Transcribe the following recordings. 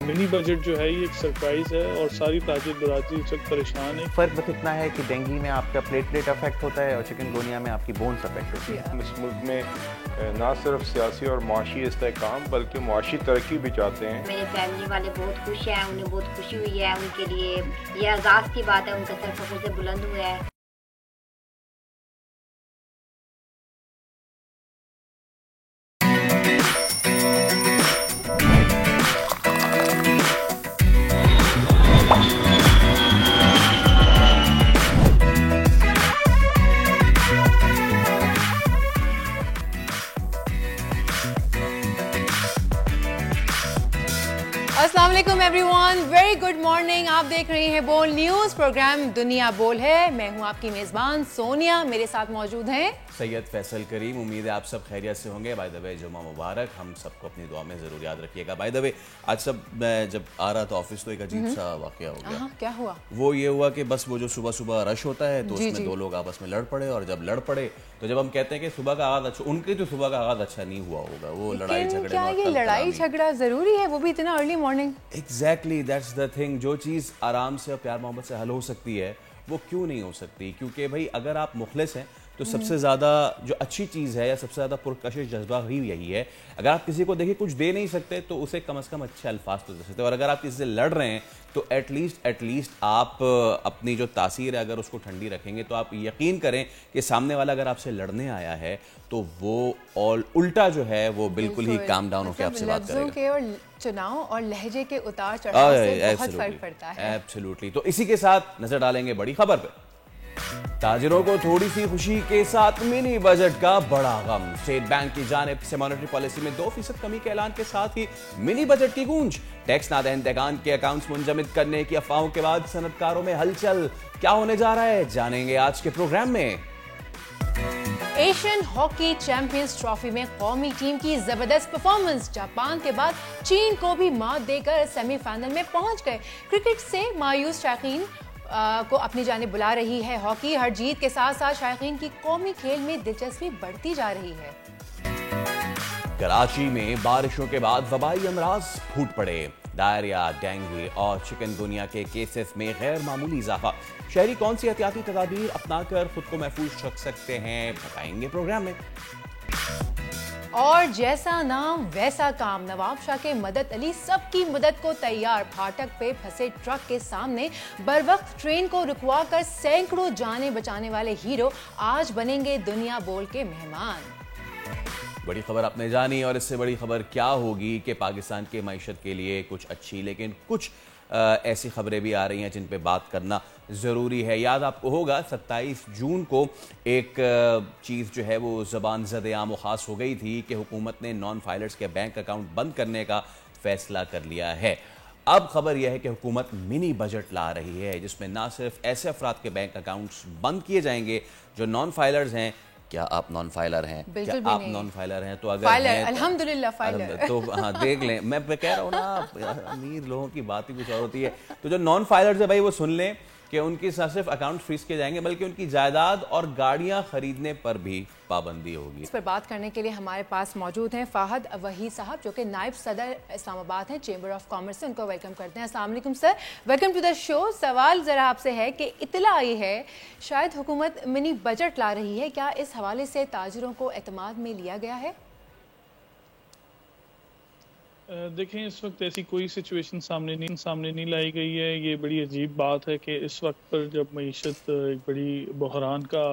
Mini budget जो है ये एक सरप्राइज है और सारी ताजिर बरादरी इस वक्त परेशान है। फ़र्क बस इतना है कि डेंगू में आपका प्लेटलेट अफेक्ट होता है और चिकनगुनिया में आपकी बोन्स अफेक्ट होती है। इस मुल्क में ना सिर्फ सियासी और मुआशी इस्तेहकाम बल्कि मुआशी तरक्की भी चाहते हैं। मेरे फैमिली वाले बहुत खुश हैं, उन्हें बहुत खुशी हुई है, उनके लिए ये एजाज़ की बात है, उनका सर फख्र से बुलंद हुआ है। अस्सलाम वालेकुम एवरीवन, वेरी गुड मॉर्निंग। आप देख रहे हैं बोल न्यूज़, प्रोग्राम दुनिया बोल है। मैं हूं आपकी मेज़बान सोनिया, मेरे साथ मौजूद हैं सैयद फैसल करीम। उम्मीद है आप सब खैरियत से होंगे। बाय द वे जुम्मा मुबारक, हम सबको अपनी दुआ में ज़रूर याद रखिएगा। बाय द वे आज मैं जब आ रहा था ऑफिस तो एक अजीब सा वाक़या हो गया। क्या हुआ? वो ये हुआ कि बस वो जो सुबह सुबह रश होता है तो उसमें दो लोग आपस में लड़ पड़े, और जब लड़ पड़े तो जब हम कहते हैं कि सुबह का आगाज़ अच्छा, उनके तो सुबह का आगाज़ अच्छा नहीं हुआ होगा, वो लड़ाई झगड़े। क्या ये लड़ाई झगड़ा ज़रूरी है, वो भी इतना early morning? Exactly, that's the thing. जो चीज़ आराम से और प्यार मोहब्बत से हल हो सकती है वो क्यों नहीं हो सकती? क्योंकि भाई अगर आप मुखलिस हैं तो सबसे ज़्यादा जो अच्छी चीज़ है या सबसे ज़्यादा पुरकशिश जज्बा ही यही है। अगर आप किसी को देखिए कुछ दे नहीं सकते तो उसे कम से कम अच्छे अल्फाज तो दे सकते हो, और अगर आप किसी से लड़ रहे हैं तो एटलीस्ट आप अपनी जो तासीर है अगर उसको ठंडी रखेंगे तो आप यकीन करें कि सामने वाला अगर आपसे लड़ने आया है तो वो और उल्टा जो है वो बिल्कुल ही काम डाउन होकर आपसे बात करेगा। के और चुनाव और लहजे के उतार चढ़ाव से बहुत फर्क पड़ता है। एब्सोल्युटली। तो इसी के साथ नजर डालेंगे बड़ी खबर पे। ताजिरों को थोड़ी सी खुशी के साथ मिनी बजट का बड़ा गम। स्टेट बैंक की जानिब से मॉनेटरी पॉलिसी में 2% कमी के ऐलान के साथ ही मिनी बजट की गूंज। टैक्स नादहिंदगान के अकाउंट्स मुंजमद करने की अफवाहों के बाद सनतकारों में हलचल। क्या होने जा रहा है जानेंगे आज के प्रोग्राम में। एशियन हॉकी चैंपियंस ट्रॉफी में कौमी टीम की जबरदस्त परफॉर्मेंस। जापान के बाद चीन को भी मात देकर सेमीफाइनल में पहुंच गए। क्रिकेट से मायूस शायकीन को अपनी जानिब बुला रही है हॉकी। हर जीत के साथ साथ शायकीन की कौमी खेल में दिलचस्पी बढ़ती जा रही है। कराची में बारिशों के बाद वबाई अमराज फूट पड़े। डायरिया, डेंगू और चिकनगुनिया के केसेस में गैर मामूली इजाफा। शहरी कौन सी एहतियाती तदाबीर अपनाकर खुद को महफूज रख सकते हैं, बताएंगे प्रोग्राम में। और जैसा नाम वैसा काम। नवाब शाह के मदद अली सबकी मदद को तैयार। फाटक पे फंसे ट्रक के सामने बरवक्त ट्रेन को रुकवा कर सैकड़ों जाने बचाने वाले हीरो आज बनेंगे दुनिया बोल के मेहमान। बड़ी खबर आपने जानी, और इससे बड़ी खबर क्या होगी कि पाकिस्तान के मईशत के लिए कुछ अच्छी लेकिन कुछ ऐसी खबरें भी आ रही हैं जिन पे बात करना ज़रूरी है। याद आपको होगा 27 जून को एक चीज़ जो है वो ज़बान ज़द आम ख़ास हो गई थी कि हुकूमत ने नॉन फाइलर्स के बैंक अकाउंट बंद करने का फ़ैसला कर लिया है। अब खबर यह है कि हुकूमत मिनी बजट ला रही है जिसमें ना सिर्फ ऐसे अफराद के बैंक अकाउंट्स बंद किए जाएंगे जो नॉन फाइलर्स हैं। क्या आप नॉन फाइलर हैं? क्या आप नॉन फाइलर हैं? तो अगर फाइलर, हैं अल्हम्दुलिल्लाह फाइलर। तो हाँ देख लें, मैं कह रहा हूँ ना अमीर लोगों की बात ही कुछ और होती है। तो जो नॉन फाइलर्स है भाई वो सुन लें कि उनकी न सिर्फ अकाउंट फ्रीज किए जाएंगे बल्कि उनकी जायदाद और गाड़ियां खरीदने पर भी पाबंदी होगी। इस पर बात करने के लिए हमारे पास मौजूद हैं फाहद वही साहब जो कि नायब सदर इस्लामाबाद हैं चेंबर ऑफ कॉमर्स से। उनको वेलकम करते हैं। अस्सलाम वालेकुम sir, welcome to the show. सवाल ज़रा आपसे है कि इतला आई है शायद हुकूमत मिनी बजट ला रही है, क्या इस हवाले से ताजिरों को एतमाद में लिया गया है? देखें, इस वक्त ऐसी कोई सिचुएशन सामने नहीं लाई गई है। ये बड़ी अजीब बात है कि इस वक्त पर जब मईशत एक बड़ी बहरान का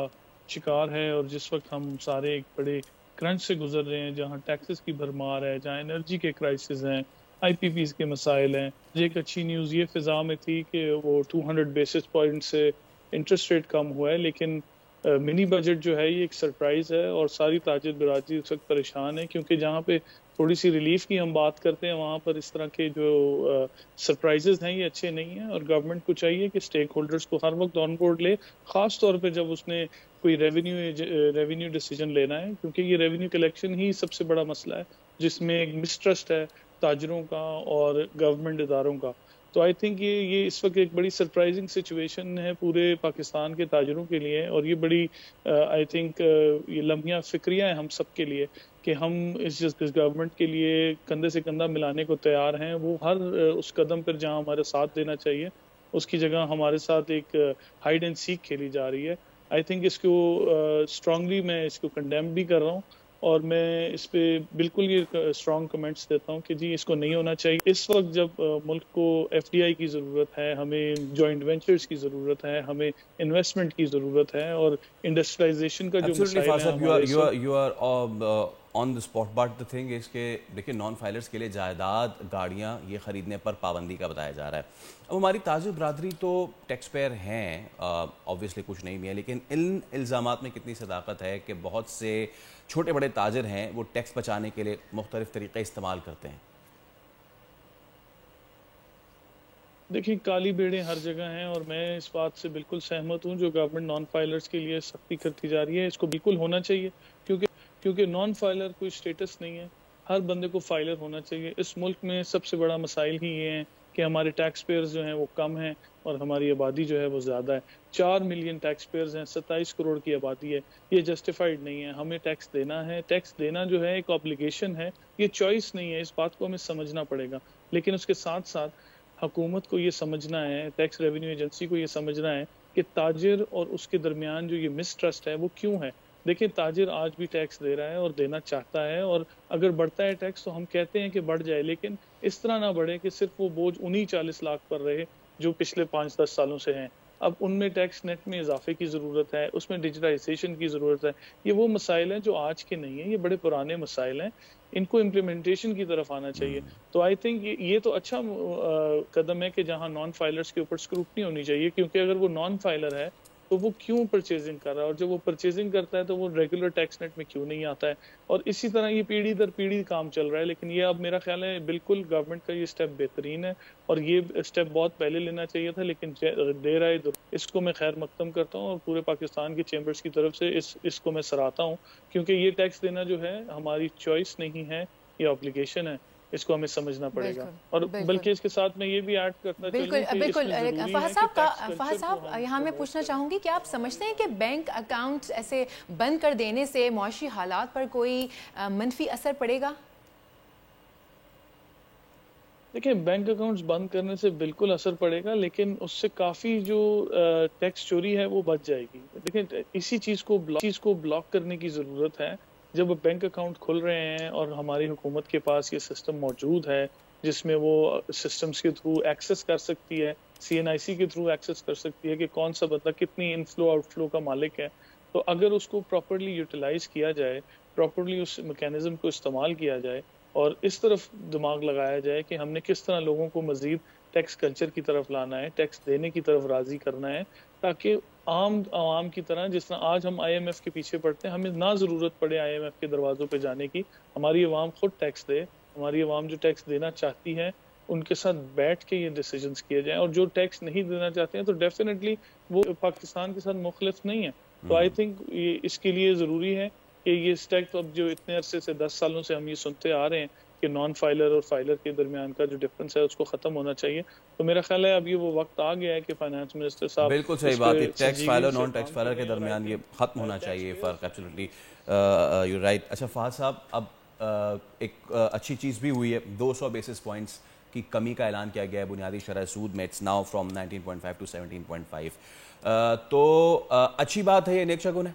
शिकार है और जिस वक्त हम सारे एक बड़े क्रंच से गुजर रहे हैं, जहाँ टैक्सेस की भरमार है, जहाँ एनर्जी के क्राइसिस हैं, IPPs के मसाइल हैं। एक अच्छी न्यूज़ ये फिजा में थी कि वो 200 बेसिस पॉइंट से इंटरेस्ट रेट कम हुआ है, लेकिन मिनी बजट जो है ये एक सरप्राइज़ है और सारी ताजिर बरादरी उस वक्त परेशान है क्योंकि जहाँ पे थोड़ी सी रिलीफ की हम बात करते हैं वहाँ पर इस तरह के जो सरप्राइजेज हैं ये अच्छे नहीं हैं। और गवर्नमेंट को चाहिए कि स्टेक होल्डर्स को हर वक्त ऑन बोर्ड ले, ख़ास तौर पे जब उसने कोई रेवेन्यू डिसीजन लेना है, क्योंकि ये रेवेन्यू कलेक्शन ही सबसे बड़ा मसला है जिसमें एक मिसट्रस्ट है ताजरों का और गवर्नमेंट इदारों का। तो आई थिंक ये इस वक्त एक बड़ी सरप्राइजिंग सिचुएशन है पूरे पाकिस्तान के ताजरों के लिए, और ये बड़ी आई थिंक ये लम्हिया फिक्रियाँ हैं हम सब के लिए कि हम इस गवर्नमेंट के लिए कंधे से कंधा मिलाने को तैयार हैं। वो हर उस कदम पर जहां हमारे साथ देना चाहिए उसकी जगह हमारे साथ एक हाइड एंड सीक खेली जा रही है। आई थिंक इसको स्ट्रांगली मैं इसको कंडेम भी कर रहा हूँ, और मैं इस पे बिल्कुल ये स्ट्रॉन्ग कमेंट्स देता हूँ कि जी इसको नहीं होना चाहिए। इस वक्त जब मुल्क को एफडीआई की ज़रूरत है, हमें जॉइंट वेंचर्स की ज़रूरत है, हमें इन्वेस्टमेंट की ज़रूरत है, और इंडस्ट्रियलाइजेशन का जो मसाइल है, you are on the spot. But the thing is के देखिए, नॉन फाइलर्स के लिए जायदाद, गाड़ियाँ ये खरीदने पर पाबंदी का बताया जा रहा है। अब हमारी ताजिर बरादरी तो टैक्स पेयर हैं, ऑब्वियसली कुछ नहीं भी है, लेकिन इन इल्ज़ामात में कितनी सदाकत है कि बहुत से छोटे बड़े ताजिर हैं वो टैक्स बचाने के लिए मुख्तलिफ तरीक़े इस्तेमाल करते हैं? देखिए, काली बेड़े हर जगह हैं, और मैं इस बात से बिल्कुल सहमत हूँ जो गवर्नमेंट नॉन फाइलर्स के लिए सख्ती करती जा रही है। इसको बिल्कुल होना चाहिए, क्योंकि नॉन फाइलर कोई स्टेटस नहीं है, हर बंदे को फाइलर होना चाहिए। इस मुल्क में सबसे बड़ा मसाइल ही ये हैं कि हमारे टैक्स पेयर्स जो हैं वो कम हैं और हमारी आबादी जो है वो ज़्यादा है। 4 मिलियन टैक्स पेयर्स हैं, 27 करोड़ की आबादी है। ये जस्टिफाइड नहीं है, हमें टैक्स देना है। टैक्स देना जो है एक ऑब्लिगेशन है, ये चॉइस नहीं है। इस बात को हमें समझना पड़ेगा, लेकिन उसके साथ साथ हुकूमत को ये समझना है, टैक्स रेवेन्यू एजेंसी को ये समझना है कि ताजिर और उसके दरमियान जो ये मिसट्रस्ट है वो क्यों है। देखिए, ताजिर आज भी टैक्स दे रहा है और देना चाहता है, और अगर बढ़ता है टैक्स तो हम कहते हैं कि बढ़ जाए, लेकिन इस तरह ना बढ़े कि सिर्फ वो बोझ उन्हीं 40 लाख पर रहे जो पिछले 5-10 सालों से हैं। अब उनमें टैक्स नेट में इजाफे की ज़रूरत है, उसमें डिजिटाइजेशन की ज़रूरत है। ये वो मसाइल हैं जो आज के नहीं हैं, ये बड़े पुराने मसाइल हैं, इनको इम्प्लीमेंटेशन की तरफ आना चाहिए। तो आई थिंक ये तो अच्छा कदम है कि जहां नॉन फाइलर्स के ऊपर स्क्रूटनी होनी चाहिए, क्योंकि अगर वो नॉन फाइलर है तो वो क्यों परचेजिंग कर रहा है, और जब वो परचेजिंग करता है तो वो रेगुलर टैक्स नेट में क्यों नहीं आता है। और इसी तरह ये पीढ़ी दर पीढ़ी काम चल रहा है, लेकिन ये अब मेरा ख्याल है बिल्कुल गवर्नमेंट का ये स्टेप बेहतरीन है, और ये स्टेप बहुत पहले लेना चाहिए था, लेकिन देर आए दुरुस्त। इसको मैं खैर मकदम करता हूँ, और पूरे पाकिस्तान के चैम्बर्स की तरफ से इसको मैं सराहता हूँ, क्योंकि ये टैक्स देना जो है हमारी चॉइस नहीं है, ये ऑब्लिगेशन है। इसको हमें समझना पड़ेगा। और बल्कि इसके साथ मैं ये भी ऐड करना बिल्कुल फहद साहब, यहाँ मैं पूछना चाहूँगी कि आप समझते हैं कि बैंक अकाउंट्स ऐसे बंद कर देने से मुआशी हालात पर कोई मनफी असर पड़ेगा? देखिए, बैंक अकाउंट्स बंद करने से बिल्कुल असर पड़ेगा, लेकिन उससे काफ़ी जो टैक्स चोरी है वो बच जाएगी। देखिए, इसी चीज़ को ब्लॉक करने की ज़रूरत है। जब बैंक अकाउंट खुल रहे हैं और हमारी हुकूमत के पास ये सिस्टम मौजूद है जिसमें वो सिस्टम्स के थ्रू एक्सेस कर सकती है, CNIC के थ्रू एक्सेस कर सकती है कि कौन सा बंदा कितनी इनफ्लो आउटफ्लो का मालिक है, तो अगर उसको प्रॉपर्ली यूटिलाइज किया जाए, प्रॉपर्ली उस मैकेनिज्म को इस्तेमाल किया जाए और इस तरफ दिमाग लगाया जाए कि हमने किस तरह लोगों को मजीद टैक्स कल्चर की तरफ लाना है, टैक्स देने की तरफ राजी करना है, ताकि आवाम की तरह जिस तरह आज हम IMF के पीछे पड़ते हैं, हमें ना ज़रूरत पड़े IMF के दरवाज़ों पे जाने की। हमारी आवाम खुद टैक्स दे, हमारी आवाम जो टैक्स देना चाहती है उनके साथ बैठ के ये डिसीजंस किए जाएं, और जो टैक्स नहीं देना चाहते हैं तो डेफिनेटली वो पाकिस्तान के साथ मुखलिफ नहीं है। तो आई थिंक ये इसके लिए ज़रूरी है कि ये स्टैक अब जो इतने अरसे से 10 सालों से हम ये सुनते आ रहे हैं कि नॉन फाइलर और फाइलर के दरमियान का जो डिफरेंस है उसको खत्म होना चाहिए। तो मेरा ख्याल है अब ये वो वक्त आ गया है कि फाइनेंस मिनिस्टर साहब, बिल्कुल सही बात है, tax filer non tax filer के दरमियान ये खत्म होना चाहिए फर्क। Absolutely you right. अच्छा फहद साहब, अब एक अच्छी चीज़ भी हुई है, 200 बेसिस पॉइंट्स की कमी का ऐलान किया गया है बुनियादी शरह सूद में। It's now from 19.5 to 17.5। तो अच्छी बात है, ये नेक शगुन है।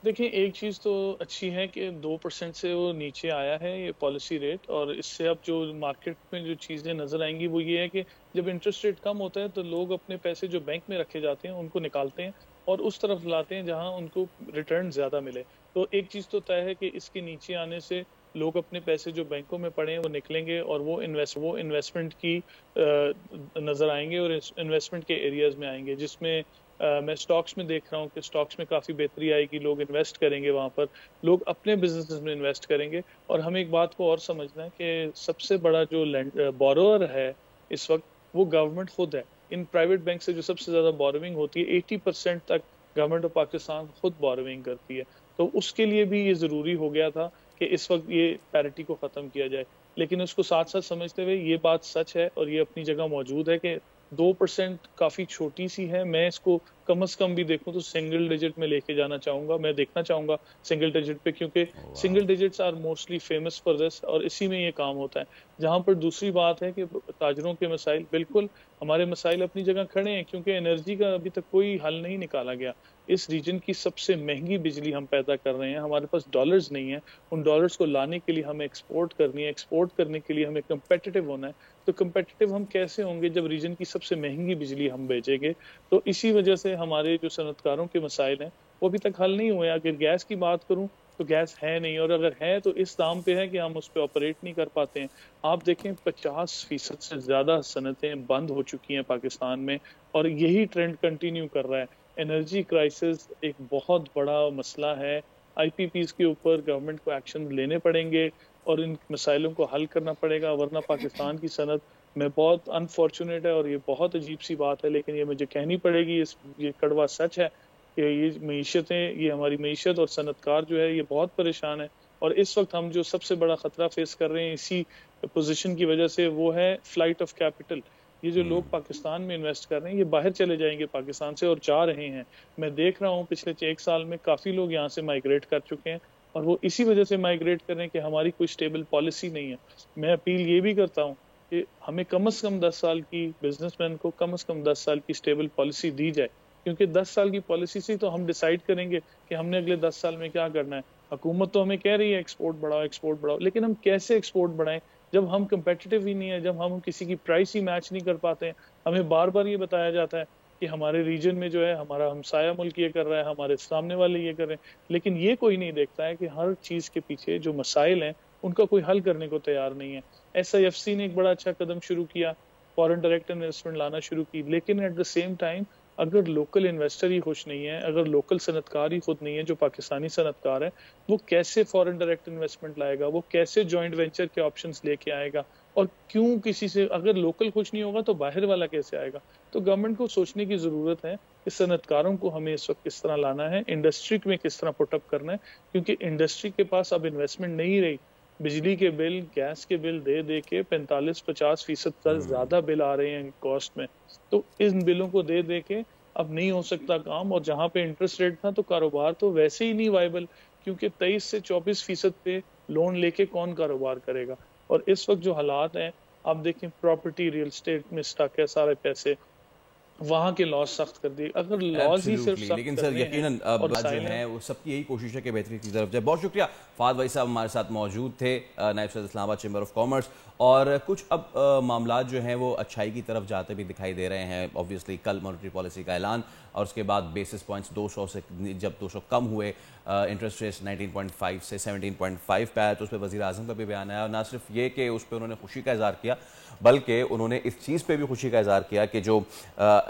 देखिए, एक चीज़ तो अच्छी है कि 2% से वो नीचे आया है ये पॉलिसी रेट, और इससे अब जो मार्केट में जो चीज़ें नज़र आएंगी वो ये है कि जब इंटरेस्ट रेट कम होता है तो लोग अपने पैसे जो बैंक में रखे जाते हैं उनको निकालते हैं और उस तरफ लाते हैं जहां उनको रिटर्न ज़्यादा मिले। तो एक चीज़ तो तय है कि इसके नीचे आने से लोग अपने पैसे जो बैंकों में पड़े हैं वो निकलेंगे और वो इन्वेस्टमेंट की नज़र आएंगे और इन्वेस्टमेंट के एरियाज़ में आएंगे, जिसमें मैं स्टॉक्स में देख रहा हूँ कि स्टॉक्स में काफ़ी बेहतरी आएगी, लोग इन्वेस्ट करेंगे, वहाँ पर लोग अपने बिजनेस में इन्वेस्ट करेंगे। और हमें एक बात को और समझना है कि सबसे बड़ा जो बोरोअर है इस वक्त वो गवर्नमेंट खुद है। इन प्राइवेट बैंक से जो सबसे ज़्यादा बोरोइंग होती है 80% तक गवर्नमेंट ऑफ पाकिस्तान खुद बोरोइंग करती है। तो उसके लिए भी ये ज़रूरी हो गया था कि इस वक्त ये पैरिटी को ख़त्म किया जाए, लेकिन उसको साथ साथ समझते हुए ये बात सच है और ये अपनी जगह मौजूद है कि 2% काफ़ी छोटी सी है। मैं इसको कम से कम भी देखूं तो सिंगल डिजिट में लेके जाना चाहूँगा, मैं देखना चाहूँगा सिंगल डिजिट पे, क्योंकि single digits are mostly famous for this और इसी में ये काम होता है। जहाँ पर दूसरी बात है कि ताजरों के मसाइल, बिल्कुल हमारे मसाइल अपनी जगह खड़े हैं, क्योंकि एनर्जी का अभी तक कोई हल नहीं निकाला गया। इस रीजन की सबसे महंगी बिजली हम पैदा कर रहे हैं, हमारे पास डॉलर्स नहीं है, उन डॉलर्स को लाने के लिए हमें एक्सपोर्ट करनी है, एक्सपोर्ट करने के लिए हमें कंपेटिटिव होना है। तो कंपेटिटिव हम कैसे होंगे जब रीजन की सबसे महंगी बिजली हम बेचेंगे? तो इसी वजह से हमारे जो सनतकारों के मसाइल हैं वो अभी तक हल नहीं हुए। अगर गैस की बात करूं तो गैस है नहीं, और अगर है तो इस दाम पे है कि हम उस पर ऑपरेट नहीं कर पाते हैं। आप देखें 50% से ज़्यादा सनतें बंद हो चुकी हैं पाकिस्तान में, और यही ट्रेंड कंटिन्यू कर रहा है। एनर्जी क्राइसिस एक बहुत बड़ा मसला है। IPPs के ऊपर गवर्नमेंट को एक्शन लेने पड़ेंगे और इन मसाइलों को हल करना पड़ेगा, वरना पाकिस्तान की सनत में बहुत अनफॉर्चुनेट है और ये बहुत अजीब सी बात है, लेकिन ये मुझे कहनी पड़ेगी, ये कड़वा सच है कि ये मीशतें, ये हमारी मीशत और सनतकार जो है ये बहुत परेशान है। और इस वक्त हम जो सबसे बड़ा ख़तरा फेस कर रहे हैं इसी पोजीशन की वजह से, वो है फ्लाइट ऑफ कैपिटल। ये जो लोग पाकिस्तान में इन्वेस्ट कर रहे हैं ये बाहर चले जाएंगे पाकिस्तान से, और जा रहे हैं। मैं देख रहा हूँ पिछले 1 साल में काफ़ी लोग यहाँ से माइग्रेट कर चुके हैं, और वो इसी वजह से माइग्रेट कर रहे हैं कि हमारी कोई स्टेबल पॉलिसी नहीं है। मैं अपील ये भी करता हूँ कि हमें कम से कम 10 साल की, बिजनेसमैन को कम से कम 10 साल की स्टेबल पॉलिसी दी जाए, क्योंकि 10 साल की पॉलिसी से तो हम डिसाइड करेंगे कि हमने अगले 10 साल में क्या करना है। हुकूमत तो हमें कह रही है एक्सपोर्ट बढ़ाओ, लेकिन हम कैसे एक्सपोर्ट बढ़ाएं जब हम कंपेटिटिव ही नहीं है, जब हम किसी की प्राइस ही मैच नहीं कर पाते हैं। हमें बार बार ये बताया जाता है कि हमारे रीजन में जो है हमारा हमसाया मुल्क ये कर रहा है, हमारे सामने वाले ये कर रहे हैं, लेकिन ये कोई नहीं देखता है कि हर चीज़ के पीछे जो मसाइल हैं उनका कोई हल करने को तैयार नहीं है। SIFC ने एक बड़ा अच्छा कदम शुरू किया, फॉरेन डायरेक्ट इन्वेस्टमेंट लाना शुरू की, लेकिन एट द सेम टाइम अगर लोकल इन्वेस्टर ही खुश नहीं है, अगर लोकल सनतकार ही खुद नहीं है, जो पाकिस्तानी सनतकार है, वो कैसे फॉरेन डायरेक्ट इन्वेस्टमेंट लाएगा, वो कैसे जॉइंट वेंचर के ऑप्शंस लेके आएगा, और क्यों किसी से, अगर लोकल खुश नहीं होगा तो बाहर वाला कैसे आएगा? तो गवर्नमेंट को सोचने की ज़रूरत है कि सनतकारों को हमें इस वक्त किस तरह लाना है, इंडस्ट्री में किस तरह पुटअप करना है, क्योंकि इंडस्ट्री के पास अब इन्वेस्टमेंट नहीं रही। बिजली के बिल, गैस के बिल दे दे के 45-50% का ज़्यादा बिल आ रहे हैं कॉस्ट में, तो इन बिलों को दे दे के अब नहीं हो सकता काम। और जहाँ पे इंटरेस्ट रेट था तो कारोबार तो वैसे ही नहीं वाइबल, क्योंकि 23 से 24% पे लोन लेके कौन कारोबार करेगा। और इस वक्त जो हालात हैं, आप देखें प्रॉपर्टी, रियल एस्टेट में स्टक है सारे पैसे, वहाँ के लॉस सख्त कर दिए। अगर लॉस ही सिर्फ सख्त लेकिन सर यकीनन अब जो है वो सबकी यही कोशिश है कि बेहतरी की तरफ जाए। बहुत शुक्रिया, फहद भाई साहब हमारे साथ मौजूद थे, नायब सदर इस्लामाबाद चैम्बर ऑफ कॉमर्स। और कुछ अब मामला जो हैं वो अच्छाई की तरफ जाते भी दिखाई दे रहे हैं। ऑब्वियसली कल मॉनेटरी पॉलिसी का ऐलान, और उसके बाद बेसिस पॉइंट्स 200 से जब 200 कम हुए, इंटरेस्ट रेट्स 19.5 से 17.5 पे आया, तो उस पर वज़ीर आज़म का भी बयान आया। और ना सिर्फ ये कि उस पर उन्होंने खुशी का इज़हार किया, बल्कि उन्होंने इस चीज़ पे भी खुशी का इज़हार किया कि जो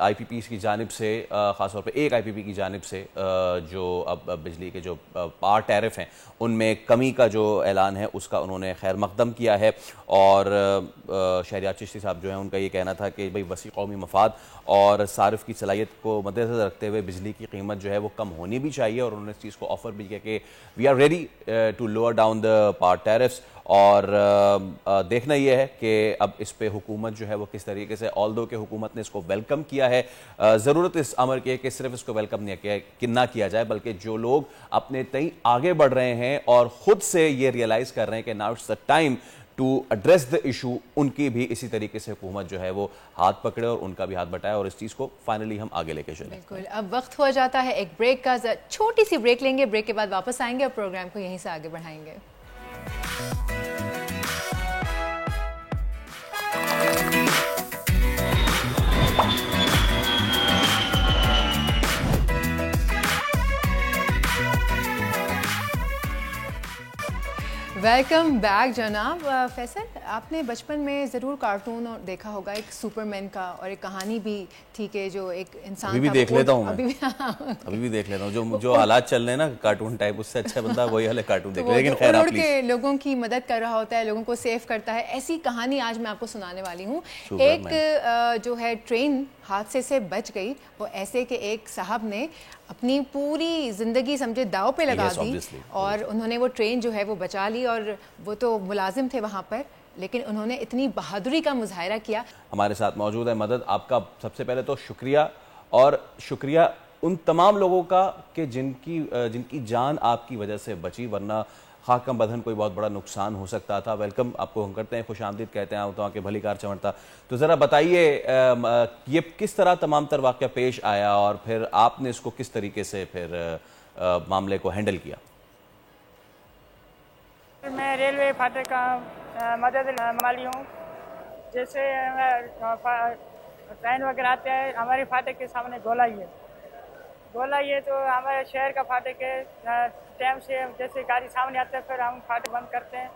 IPPs की जानिब से, ख़ासतौर पे एक IPP की जानिब से जो अब बिजली के जो पावर टैरिफ हैं उनमें कमी का जो ऐलान है उसका उन्होंने खैर मकदम किया है। और शहरियार चिश्ती साहब जो है उनका ये कहना था कि भाई वसी कौमी मफाद और सारिफ की सलाहियत को मद्देनज़र रखते हुए बिजली की कीमत जो है वो कम होनी भी चाहिए। और उन्होंने इस चीज़ को ऑफर भी किया कि we are ready to lower down the power tariffs. और देखना यह है कि अब इस पे हुकूमत जो है वो किस तरीके से, ऑल्दो कि हुकूमत ने इसको वेलकम किया है, ज़रूरत इस अमर की है कि सिर्फ इसको वेलकम नहीं किया जाए, बल्कि जो लोग अपने तय आगे बढ़ रहे हैं और ख़ुद से ये रियलाइज़ कर रहे हैं कि now it's the time to address the issue, उनकी भी इसी तरीके से हुकूमत जो है वो हाथ पकड़े और उनका भी हाथ बटाए और इस चीज़ को फाइनली हम आगे लेके चलें। बिल्कुल, अब वक्त हो जाता है एक ब्रेक का, छोटी सी ब्रेक लेंगे, ब्रेक के बाद वापस आएंगे और प्रोग्राम को यहीं से आगे बढ़ाएंगे। वेलकम बैक जनाब। फैसल, आपने बचपन में ज़रूर कार्टून देखा होगा, एक सुपरमैन का, और एक कहानी भी थी कि जो एक इंसान अभी भी था, देख लेता हूँ मैं, अभी भी देख लेता हूँ जो हालात चल रहे हैं ना कार्टून टाइप, उससे अच्छा बंदा वही वाले कार्टून देख ले। लेकिन खैर आप के लोगों की मदद कर रहा होता है, लोगों को सेव करता है। ऐसी कहानी आज मैं आपको सुनाने वाली हूँ। एक जो है ट्रेन हादसे से बच गई, वो ऐसे कि एक साहब ने अपनी पूरी ज़िंदगी समझे दाव पे लगा दी और उन्होंने वो ट्रेन जो है वो बचा ली। और वो तो मुलाजिम थे वहाँ पर, लेकिन उन्होंने इतनी बहादुरी का मुजाहिरा किया। हमारे साथ मौजूद है मदद। आपका सबसे पहले तो शुक्रिया, और शुक्रिया उन तमाम लोगों का कि जिनकी जान आपकी वजह से बची, वरना खाकम बदन कोई बहुत बड़ा नुकसान हो सकता था। वेलकम आपको हम करते हैं, खुशामदीद कहते हैं तो आके भली कार चमड़ता। तो ज़रा बताइए ये किस तरह तमाम तर वाक़या पेश आया और फिर आपने इसको किस तरीके से फिर मामले को हैंडल किया? मैं रेलवे फाटक का मदद वाली हूँ। जैसे ट्रेन वगैरह आते हैं, हमारे फाटक के सामने गोलाई है तो हमारे शहर का फाटक है। टाइम से जैसे गाड़ी सामने आते हैं फिर हम फाटक बंद करते हैं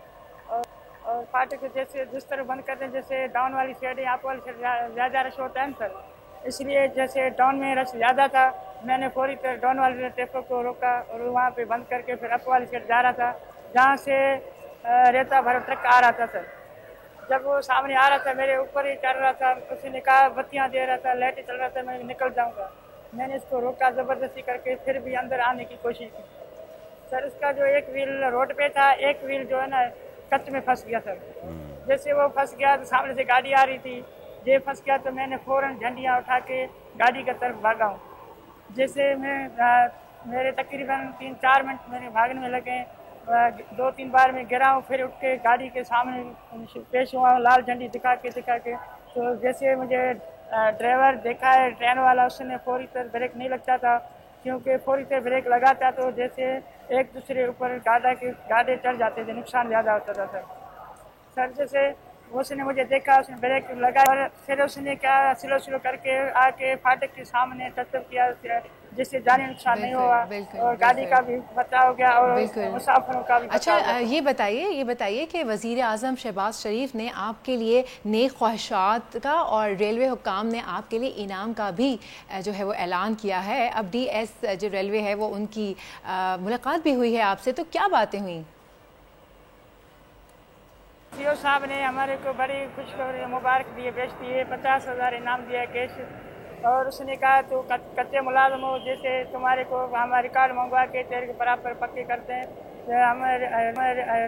और फाटक जैसे जिस तरह बंद करते हैं, जैसे डाउन वाली साइड है, आप वाली साइड ज़्यादा रश होता है सर, इसलिए जैसे डाउन में रश ज़्यादा था, मैंने फौरी डाउन वाले ट्रैफिक को रोका और वहाँ पे बंद करके फिर अप वाली साइड जा रहा था, जहाँ से रेता भरा ट्रक आ रहा था सर। जब वो सामने आ रहा था मेरे ऊपर ही चल रहा था, उसने कहा बत्तियाँ दे रहा था, लाइटें चल रहा था, मैं निकल जाऊँगा। मैंने इसको रोका ज़बरदस्ती करके, फिर भी अंदर आने की कोशिश की सर। उसका जो एक व्हील रोड पे था, एक व्हील जो है ना कच में फंस गया सर। जैसे वो फंस गया तो सामने से गाड़ी आ रही थी, ये फंस गया तो मैंने फ़ौरन झंडियाँ उठा के गाड़ी की तरफ भागा हूँ। जैसे मेरे तकरीबन 3-4 मिनट मेरे भागने में लगे, 2-3 बार मैं गिरा हूँ, फिर उठ के गाड़ी के सामने पेश हुआ हूँ लाल झंडी दिखा के। तो जैसे मुझे ड्राइवर देखा है ट्रेन वाला, उसने फौरी तरह ब्रेक नहीं लगता था, क्योंकि फौरी तरह ब्रेक लगाता तो जैसे एक दूसरे ऊपर गाड़े चढ़ जाते थे, नुकसान ज़्यादा होता था सर। जैसे उसने मुझे देखा, उसने ब्रेक लगाया और फिर उसने क्या स्लो करके आके फाटक के सामने टचअप किया, जिससे जानी नुकसान नहीं हुआ और गाड़ी का भी बचाव हो गया और मुसाफिरों का भी। अच्छा, ये बताइए कि वज़ीर आज़म शहबाज शरीफ ने आपके लिए नेक ख्वाहिशात का और रेलवे हुक्काम ने आपके लिए इनाम का भी जो है वो ऐलान किया है। अब DS जो रेलवे है वो उनकी मुलाकात भी हुई है आपसे, तो क्या बातें हुई? सीओ साहब ने हमारे को बड़ी खुशखबरी मुबारक दिए, पेश दिए, 50,000 इनाम दिया कैश, और उसने कहा तो कच्चे मुलाजम हो, जैसे तुम्हारे को हम रिकॉर्ड मंगवा के तेरे के बराबर पक्के करते हैं। हमारे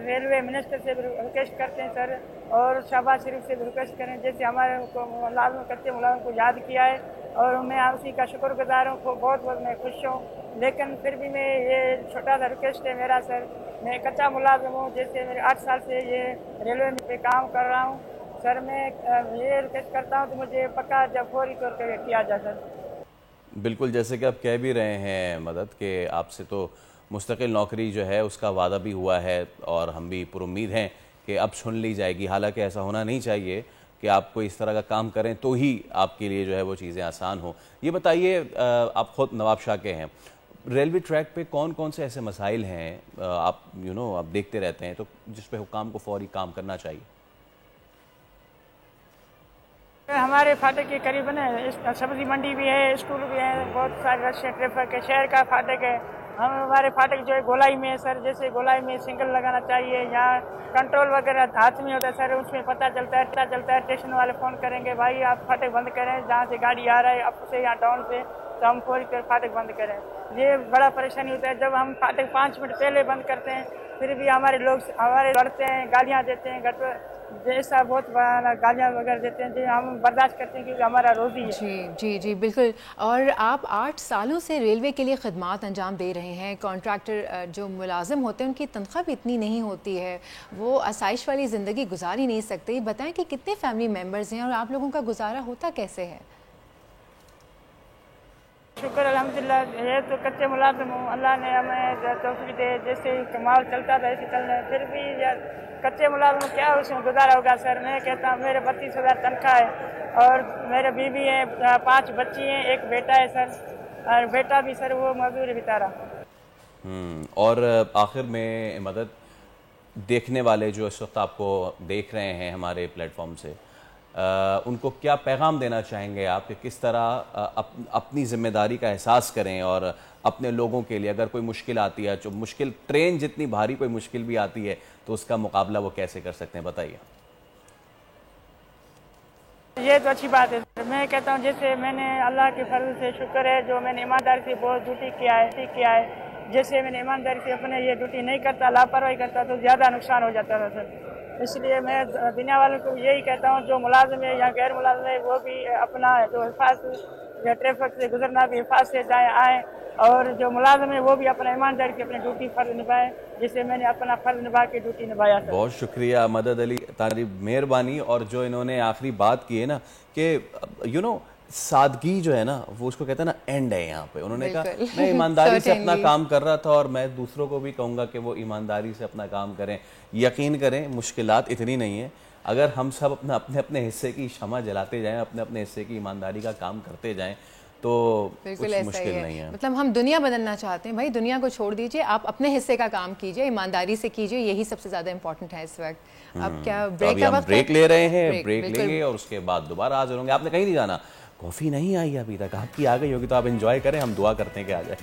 रेलवे मिनिस्टर से भी रिक्वेस्ट करते हैं सर, और शहबाज शरीफ से भी रिक्वेस्ट करें, जैसे हमारे को मुलाजम कच्चे मुलाजम को याद किया है, और मैं उसी का शुक्रगुजार हूँ, बहुत मैं खुश हूँ। लेकिन फिर भी मैं ये छोटा सा रिक्वेस्ट है मेरा सर, मैं कच्चा मुलाजिम हूँ, जैसे मेरे 8 साल से ये रेलवे पे काम कर रहा हूँ सर। मैं ये रिक्वेस्ट करता हूँ तो मुझे पक्का जब फौरी तौर पर किया जाए सर। बिल्कुल, जैसे कि आप कह भी रहे हैं मदद के आपसे तो मुस्तकिल नौकरी जो है उसका वादा भी हुआ है, और हम भी पुरुम्मीद हैं कि अब सुन ली जाएगी। हालांकि ऐसा होना नहीं चाहिए कि आप कोई इस तरह का काम करें तो ही आपके लिए जो है वो चीज़ें आसान हो। ये बताइए, आप ख़ुद नवाब शाह के हैं, रेलवे ट्रैक पे कौन कौन से ऐसे मसाइल हैं आप आप देखते रहते हैं तो जिस पे हुक्काम को फौरी काम करना चाहिए? हमारे फाटक के करीबन है, सब्जी मंडी भी है, स्कूल भी है, बहुत सारे रशियन ट्रैफिक है, शहर का फाटक है। हमारे फाटक जो है गोलाई में है सर, जैसे गोलाई में सिंगल लगाना चाहिए, यहाँ कंट्रोल वगैरह हाथ में होता है सर, उसमें पता चलता है स्टेशन वाले फ़ोन करेंगे, भाई आप फाटक बंद करें, जहाँ से गाड़ी आ रहा है अप से या डाउन से, तो हम फौरी पर फाटक बंद करें। ये बड़ा परेशानी होता है जब हम फाटक 5 मिनट पहले बंद करते हैं, फिर भी हमारे लोग लड़ते हैं, गालियाँ देते हैं, जैसा बहुत गालियाँ वगैरह देते हैं, जो हम बर्दाश्त करते हैं क्योंकि हमारा रोज़ी है। जी बिल्कुल। और आप 8 सालों से रेलवे के लिए खिदमात अंजाम दे रहे हैं। कॉन्ट्रैक्टर जो मुलाजिम होते हैं उनकी तनख्वाह भी इतनी नहीं होती है, वो आसाइश वाली ज़िंदगी गुजार ही नहीं सकते। बताएं कि कितने फैमिली मेम्बर्स हैं और आप लोगों का गुजारा होता कैसे है? शुक्र अल्हम्दुलिल्लाह, ये तो कच्चे मुलाजिम हूँ, अल्लाह ने हमें तौफीक दे, जैसे कमाल चलता था ऐसे चल रहा है। फिर भी यार कच्चे मुलाजिम क्या उसमें गुजारा होगा सर। मैं कहता हूँ मेरे 32,000 तनख्वाह है और मेरे बीवी है, 5 बच्ची हैं, एक बेटा है सर, और बेटा भी सर वो मजदूरी बेचारा। और आखिर में मदद देखने वाले जो इस वक्त आपको देख रहे हैं हमारे प्लेटफॉर्म से, उनको क्या पैगाम देना चाहेंगे आप कि किस तरह अपनी जिम्मेदारी का एहसास करें और अपने लोगों के लिए अगर कोई मुश्किल आती है, जो मुश्किल ट्रेन जितनी भारी कोई मुश्किल भी आती है तो उसका मुकाबला वो कैसे कर सकते हैं, बताइए। ये तो अच्छी बात है। मैं कहता हूँ जैसे मैंने अल्लाह के फजल से शुक्र है जो मैंने ईमानदारी से बहुत ड्यूटी किया है। जैसे मैंने ईमानदारी से अपने ये ड्यूटी नहीं करता, लापरवाही करता तो ज़्यादा नुकसान हो जाता था सर। इसलिए मैं दुनिया वालों को यही कहता हूँ जो मुलाजिम है या गैर मुलाजिम है वो भी अपना जो हिफाजत या ट्रैफिक से गुजरना भी हिफाजत से जाए आए, और जो मुलाजिम है वो भी अपना ईमानदारी से अपनी ड्यूटी फ़र्ज निभाए, जिससे मैंने अपना फ़र्ज निभा के ड्यूटी निभाया था। बहुत शुक्रिया मदद अली तारिब, मेहरबानी। और जो इन्होंने आखिरी बात की है ना कि सादगी जो है ना वो उसको कहते हैं ना एंड है यहाँ पे। उन्होंने कहा मैं ईमानदारी से अपना काम कर रहा था और मैं दूसरों को भी कहूँगा कि वो ईमानदारी से अपना काम करें। यकीन करें मुश्किलात इतनी नहीं है, अगर हम सब अपने अपने हिस्से की शमा जलाते जाएं, अपने अपने हिस्से की ईमानदारी का काम करते जाएं तो कुछ मुश्किल नहीं है। मतलब हम दुनिया बदलना चाहते हैं, भाई दुनिया को छोड़ दीजिए, आप अपने हिस्से का काम कीजिए, ईमानदारी से कीजिए, यही सबसे ज़्यादा इंपॉर्टेंट है इस वक्त। अब क्या ब्रेक का वक्त? ब्रेक ले रहे हैं, ब्रेक लेंगे और उसके बाद दोबारा हाजिर होंगे। आपने कहीं नहीं जाना, कॉफ़ी नहीं आई अभी तक, आपकी आ गई होगी तो आप एंजॉय करें, हम दुआ करते हैं कि आ जाए।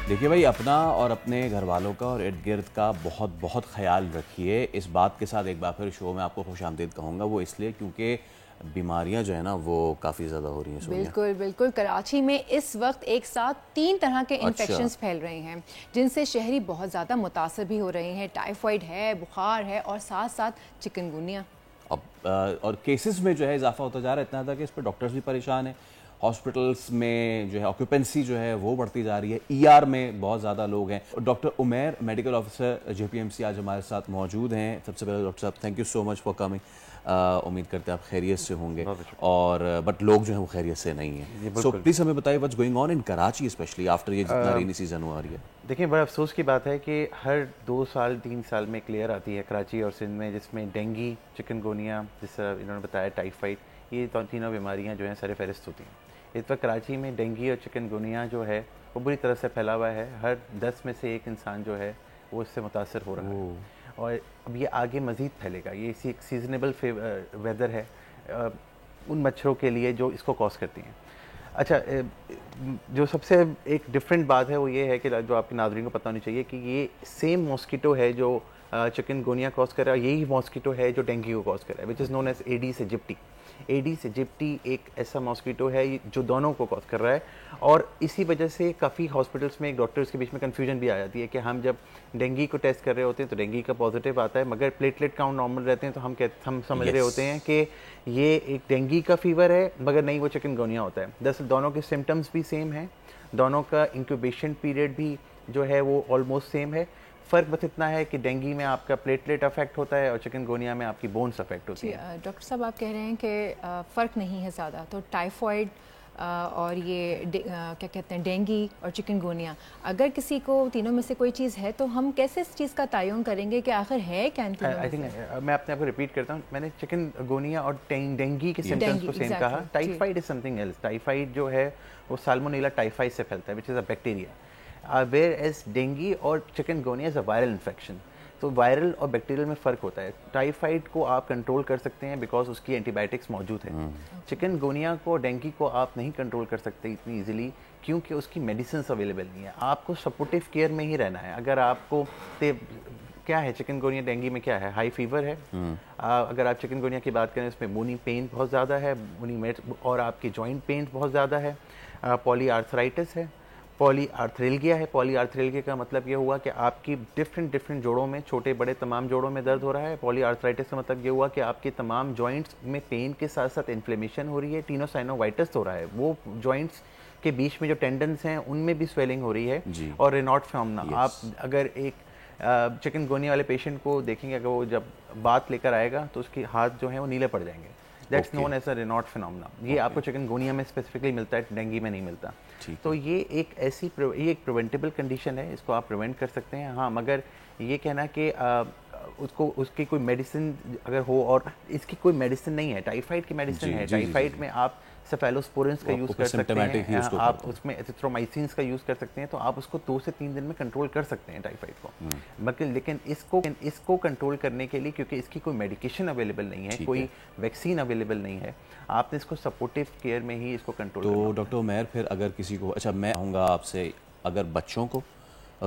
देखिए भाई, अपना और अपने घर वालों का और इर्द गिर्द का बहुत बहुत ख्याल रखिए। इस बात के साथ एक बार फिर शो में आपको खुशामदीद कहूँगा, वो इसलिए क्योंकि बीमारियां जो है ना वो काफ़ी ज़्यादा हो रही हैं। बिल्कुल बिल्कुल। कराची में इस वक्त एक साथ 3 तरह के इन्फेक्शंस फैल रहे हैं जिनसे शहरी बहुत ज़्यादा मुतासर भी हो रहे हैं। टाइफाइड है, बुखार है और साथ साथ चिकनगुनिया। अब और केसेस में जो है इजाफा होता जा रहा है, इतना था कि इस पर डॉक्टर्स भी परेशान हैं। हॉस्पिटल्स में जो है ऑक्यूपेंसी जो है वो बढ़ती जा रही है। ईआर में बहुत ज़्यादा लोग हैं। Doctor Umair medical officer JPMC आज हमारे साथ मौजूद हैं। सबसे पहले डॉक्टर साहब thank you so much for coming. उम्मीद करते हैं आप खैरियत से होंगे, और बट लोग जो है वो खैरियत से नहीं है। सो प्लीज़ हमें बताइए what's going on in Karachi specially after ये जितना रेनी सीजन हुआ रही है। देखिए, बड़ा अफसोस की बात है कि हर 2 साल 3 साल में क्लियर आती है कराची और सिंध में, जिसमें डेंगी, चिकनगुनिया, जिस इन्होंने बताया टाइफाइड, ये तीनों बीमारियाँ जो हैं सर फहरिस्त होती हैं। इस वक्त कराची में डेंगी और चिकनगुनिया जो है वो बुरी तरह से फैला हुआ है। हर 10 में से 1 इंसान जो है वो इससे मुतासर हो रहा है, और अब ये आगे मज़ीद फैलेगा। ये इसी एक सीजनेबल वेदर है उन मच्छरों के लिए जो इसको कॉज करती हैं। अच्छा, जो सबसे एक डिफरेंट बात है वो ये है कि जो आपके नाज़रीन को पता होनी चाहिए कि ये सेम मॉस्किटो है जो चिकनगुनिया कॉज कर रहा है, यही मॉस्किटो है जो डेंगू को कॉज कर रहा है, which is known as Aedes aegypti. Aedes aegypti एक ऐसा मॉस्किटो है जो दोनों को कॉज कर रहा है, और इसी वजह से काफ़ी हॉस्पिटल्स में एक डॉक्टर्स के बीच में कन्फ्यूजन भी आ जाती है कि हम जब डेंगू को टेस्ट कर रहे होते हैं तो डेंगू का पॉजिटिव आता है, मगर प्लेटलेट काउंट नॉर्मल रहते हैं तो हम समझ रहे होते हैं कि ये एक डेंगू का फीवर है, मगर नहीं, वो चिकनगुनिया होता है। दरअसल दोनों के सिम्टम्स भी सेम हैं, दोनों का इंक्यूबेशन पीरियड भी जो है वो ऑलमोस्ट सेम है। फ़र्क बस इतना है कि डेंगू में आपका प्लेटलेट अफेक्ट होता है और चिकनगुनिया में आपकी बोन्स अफेक्ट होती है। डॉक्टर साहब आप कह रहे हैं कि फ़र्क नहीं है ज़्यादा, तो टाइफाइड और ये क्या कहते हैं डेंगू और चिकनगुनिया, अगर किसी को तीनों में से कोई चीज़ है तो हम कैसे इस चीज़ का तयन करेंगे कि आखिर है क्या? आई थिंक मैं अपने आप को रिपीट करता हूँ, मैंने चिकनगुनिया और डेंगू के सिम्टम्स को सेम कहा। Typhoid is something else. Typhoid जो है वो साल्मोनेला टाइफाइड से फैलता है, which is a bacteria, whereas dengue और chikungunya is a viral infection. तो वायरल और बैक्टीरियल में फ़र्क होता है। टाइफाइड को आप कंट्रोल कर सकते हैं बिकॉज उसकी एंटीबायोटिक्स मौजूद है। चिकनगुनिया को, डेंगू को आप नहीं कंट्रोल कर सकते इतनी इजीली क्योंकि उसकी मेडिसिन अवेलेबल नहीं है। आपको सपोर्टिव केयर में ही रहना है। अगर आपको क्या है चिकनगुनिया डेंगू में क्या है, हाई फीवर है। अगर आप चिकनगुनिया की बात करें उसमें बोनी पेन बहुत ज़्यादा है, बोनी मेट, और आपकी जॉइंट पेन बहुत ज़्यादा है, पॉली आर्थराइटिस है, पॉली आर्थरेल्गिया है। पॉली आर्थरेल्गिया का मतलब ये हुआ कि आपकी डिफरेंट जोड़ों में, छोटे बड़े तमाम जोड़ों में दर्द हो रहा है। पॉली आर्थराइटिस का मतलब ये हुआ कि आपके तमाम जॉइंट्स में पेन के साथ साथ इन्फ्लेमेशन हो रही है। टीनोसाइनोवाइटिस हो रहा है, वो जॉइंट्स के बीच में जो टेंडन्स हैं उनमें भी स्वेलिंग हो रही है। और रेनॉट फिनोमेना, आप अगर एक चिकनगुनिया वाले पेशेंट को देखेंगे, अगर वो जब बात लेकर आएगा तो उसके हाथ जो हैं वो नीले पड़ जाएंगे। That's known as a Raynaud phenomena. ये आपको चिकनगुनिया में स्पेसिफिकली मिलता है, डेंगू में नहीं मिलता। तो ये एक ऐसी ये एक प्रिवेंटेबल कंडीशन है, इसको आप प्रिवेंट कर सकते हैं। हाँ, मगर ये कहना कि उसको उसकी कोई मेडिसिन अगर हो, और इसकी कोई मेडिसिन नहीं है, टाइफाइड की मेडिसिन है। टाइफाइड में आप सेफेलोस्पोरिन्स का यूज़ कर सकते हैं, आप उसमें एजिथ्रोमाइसिन का यूज़ कर सकते हैं, तो आप उसको 2 से 3 दिन में कंट्रोल कर सकते हैं टाइफाइड को। मगर लेकिन इसको कंट्रोल करने के लिए, क्योंकि इसकी कोई मेडिकेशन अवेलेबल नहीं है, कोई वैक्सीन अवेलेबल नहीं है, आपने इसको सपोर्टिव केयर में ही इसको कंट्रोल करना। तो डॉक्टर उमैर, फिर अगर किसी को, अच्छा मैं कहूँगा आपसे, अगर बच्चों को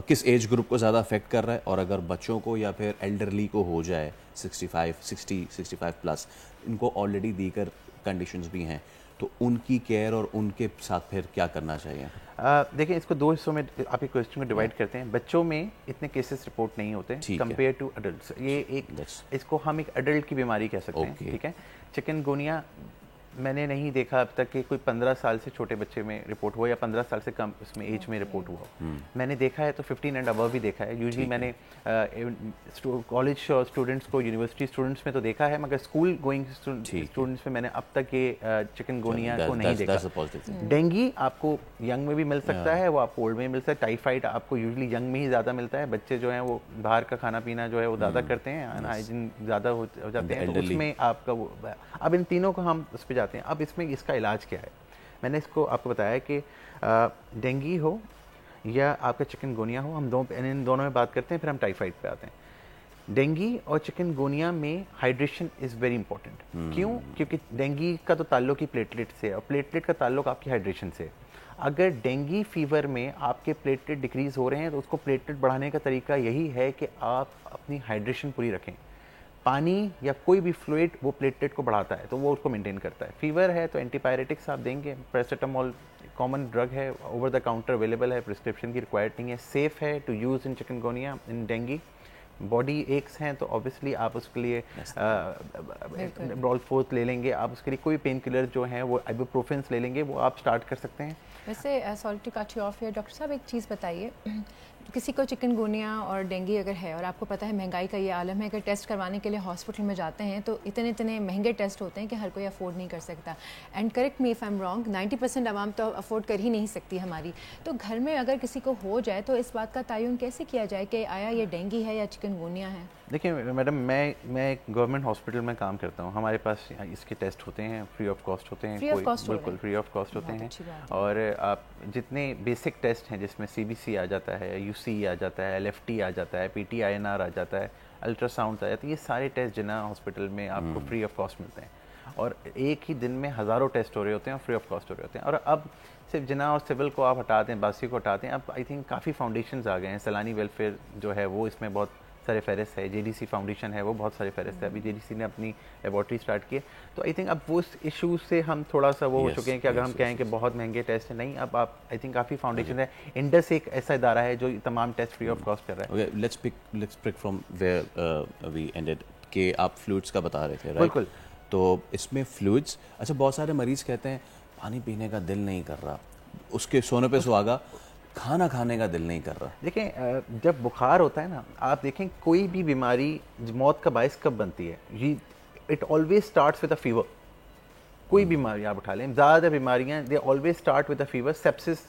किस एज ग्रुप को ज़्यादा अफेक्ट कर रहा है, और अगर बच्चों को या फिर एल्डरली को हो जाए 65 प्लस, इनको ऑलरेडी दीगर कंडीशंस भी हैं, तो उनकी केयर और उनके साथ फिर क्या करना चाहिए? देखिए, इसको 2 हिस्सों में आप एक क्वेश्चन को डिवाइड करते हैं। बच्चों में इतने केसेस रिपोर्ट नहीं होते कंपेयर टू अडल्ट्स। ये एक इसको हम एक अडल्ट की बीमारी कह सकते हैं, ठीक है। चिकनगुनिया मैंने नहीं देखा अब तक कि कोई 15 साल से छोटे बच्चे में रिपोर्ट हुआ या 15 साल से कम उसमें एज में रिपोर्ट हुआ। मैंने देखा है तो 15 एंड अबव भी देखा है। यूजुअली मैंने कॉलेज स्टूडेंट्स को, यूनिवर्सिटी स्टूडेंट्स में तो देखा है, मगर स्कूल गोइंग स्टूडेंट्स में मैंने अब तक ये चिकनगुनिया को नहीं देखा। डेंगी आपको यंग में भी मिल सकता है, वो आपको ओल्ड में मिल सकता है। टाइफाइड आपको यूजुअली यंग में ही ज़्यादा मिलता है। बच्चे जो हैं वो बाहर का खाना पीना जो है वो ज़्यादा करते हैं, अनहाइजीन ज़्यादा हो जाते हैं, तो उसमें आपका वो। अब इन तीनों को हम उस पर जाते हैं। अब इसमें इसका इलाज क्या है? मैंने इसको आपको बताया कि डेंगी हो या आपका चिकनगुनिया हो, हम इन दोनों में बात करते हैं, फिर हम टाइफाइड पे आते हैं। डेंगी और चिकनगुनिया में हाइड्रेशन इज़ वेरी इंपॉर्टेंट। क्यों? क्योंकि डेंगी का तो ताल्लुक ही प्लेटलेट से है, और प्लेटलेट का ताल्लुक आपकी हाइड्रेशन से है। अगर डेंगी फीवर में आपके प्लेटलेट डिक्रीज़ हो रहे हैं, तो उसको प्लेटलेट बढ़ाने का तरीका यही है कि आप अपनी हाइड्रेशन पूरी रखें। पानी या कोई भी फ्लूइड वो प्लेटलेट को बढ़ाता है, तो वो उसको मेंटेन करता है। फीवर है तो एंटीपायरेटिक्स आप देंगे, पैरासीटामोल कॉमन ड्रग है, ओवर द काउंटर अवेलेबल है, प्रिस्क्रिप्शन की रिक्वायर्ड नहीं है, सेफ़ है to use in chikungunya. In dengue body aches हैं तो ऑब्वियसली आप उसके लिए ब्रॉलफोर्थ ले लेंगे, आप उसके लिए कोई पेन किलर जो हैं वो आइबुप्रोफेन ले लेंगे, वो आप स्टार्ट कर सकते हैं। वैसे sorry to cut you off here, doctor साहब एक चीज़ बताइए, किसी को चिकनगुनिया और डेंगी अगर है, और आपको पता है महंगाई का ये आलम है, अगर टेस्ट करवाने के लिए हॉस्पिटल में जाते हैं तो इतने महंगे टेस्ट होते हैं कि हर कोई अफोर्ड नहीं कर सकता। And correct me if I am wrong, 90% आवाम तो अफोर्ड कर ही नहीं सकती हमारी। तो घर में अगर किसी को हो जाए तो इस बात का तयन कैसे किया जाए कि आया ये डेंगी है या चिकनगुनिया है? देखिए मैडम, मैं एक गवर्नमेंट हॉस्पिटल में काम करता हूँ। हमारे पास इसके टेस्ट होते हैं, फ्री ऑफ कॉस्ट होते हैं, बिल्कुल फ्री ऑफ कॉस्ट होते हैं। और आप जितने बेसिक टेस्ट हैं जिसमें CBC आ जाता है, UC आ जाता है, LFT आ जाता है, PT-INR आ जाता है, अल्ट्रासाउंड आ जाता है, ये सारे टेस्ट जिन्ना हॉस्पिटल में आपको फ्री ऑफ कॉस्ट मिलते हैं। और एक ही दिन में हज़ारों टेस्ट हो रहे होते हैं और फ्री ऑफ कॉस्ट हो रहे होते हैं। और अब सिर्फ जिन्ना और सिविल को आप हटा दें, बासी को हटाते हैं, अब आई थिंक काफ़ी फाउंडेशंस आ गए हैं। सलानी वेलफेयर जो है वो इसमें बहुत सारे फेरिस्त है, JDC फाउंडेशन है वो बहुत सारे फेरिस्त है। अभी JDC ने अपनी लेबॉर्ट्री स्टार्ट की है, तो आई थिंक अब वो इशू से हम थोड़ा सा वो हो चुके हैं कि अगर हम कहें कि बहुत महंगे टेस्ट है, नहीं, अब आप आई थिंक काफ़ी फाउंडेशन है। इंडस एक ऐसा इदारा है जो तमाम टेस्ट फ्री ऑफ कॉस्ट कर रहा है। Let's pick from where we ended कि आप फ्लूइड्स का बता रहे थे, राइट? बिल्कुल। तो इसमें फ्लूइड्स, अच्छा बहुत सारे मरीज़ कहते हैं पानी पीने का दिल नहीं कर रहा, उसके सोने पे सुहागा, खाना खाने का दिल नहीं कर रहा। देखें, जब बुखार होता है ना, आप देखें कोई भी बीमारी मौत का बायस कब बनती है, it always starts with a fever. कोई बीमारी आप उठा लें, ज़्यादा बीमारियां they always start with a fever. Sepsis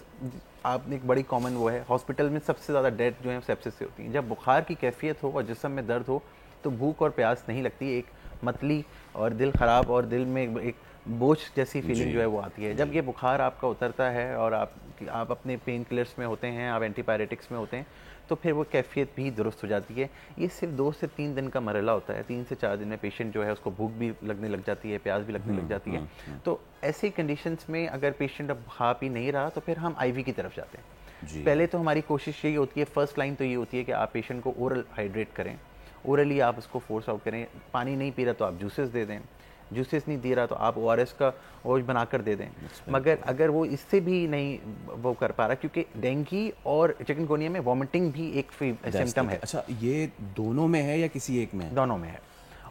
आपने एक बड़ी कॉमन वो है, हॉस्पिटल में सबसे ज़्यादा डेथ जो है सेप्सिस से होती है। जब बुखार की कैफियत हो और जिस्म में दर्द हो तो भूख और प्यास नहीं लगती, एक मतली और दिल ख़राब और दिल में एक बोझ जैसी फीलिंग जो है वो आती है। जब ये बुखार आपका उतरता है और आप अपने पेन किलर्स में होते हैं, आप एंटीपायरेटिक्स में होते हैं, तो फिर वो कैफियत भी दुरुस्त हो जाती है। ये सिर्फ 2 से 3 दिन का मरहला होता है। 3 से 4 दिन में पेशेंट जो है उसको भूख भी लगने लग जाती है, प्यास भी लगने लग जाती है। तो ऐसी कंडीशंस में अगर पेशेंट अब खा पी नहीं रहा तो फिर हम IV की तरफ जाते हैं। पहले तो हमारी कोशिश यही होती है, फर्स्ट लाइन तो ये होती है कि आप पेशेंट को ओरल हाइड्रेट करें, ओरली आप उसको फोर्स आउट करें। पानी नहीं पी रहा तो आप जूसेस दे दें, जूसेस नहीं दे रहा तो आप ORS का ओज बनाकर दे दें। मगर अगर वो इससे भी नहीं वो कर पा रहा, क्योंकि डेंगी और चिकनगुनिया में वॉमिटिंग भी एक सिम्टम है। अच्छा, ये दोनों में है या किसी एक में है? दोनों में है,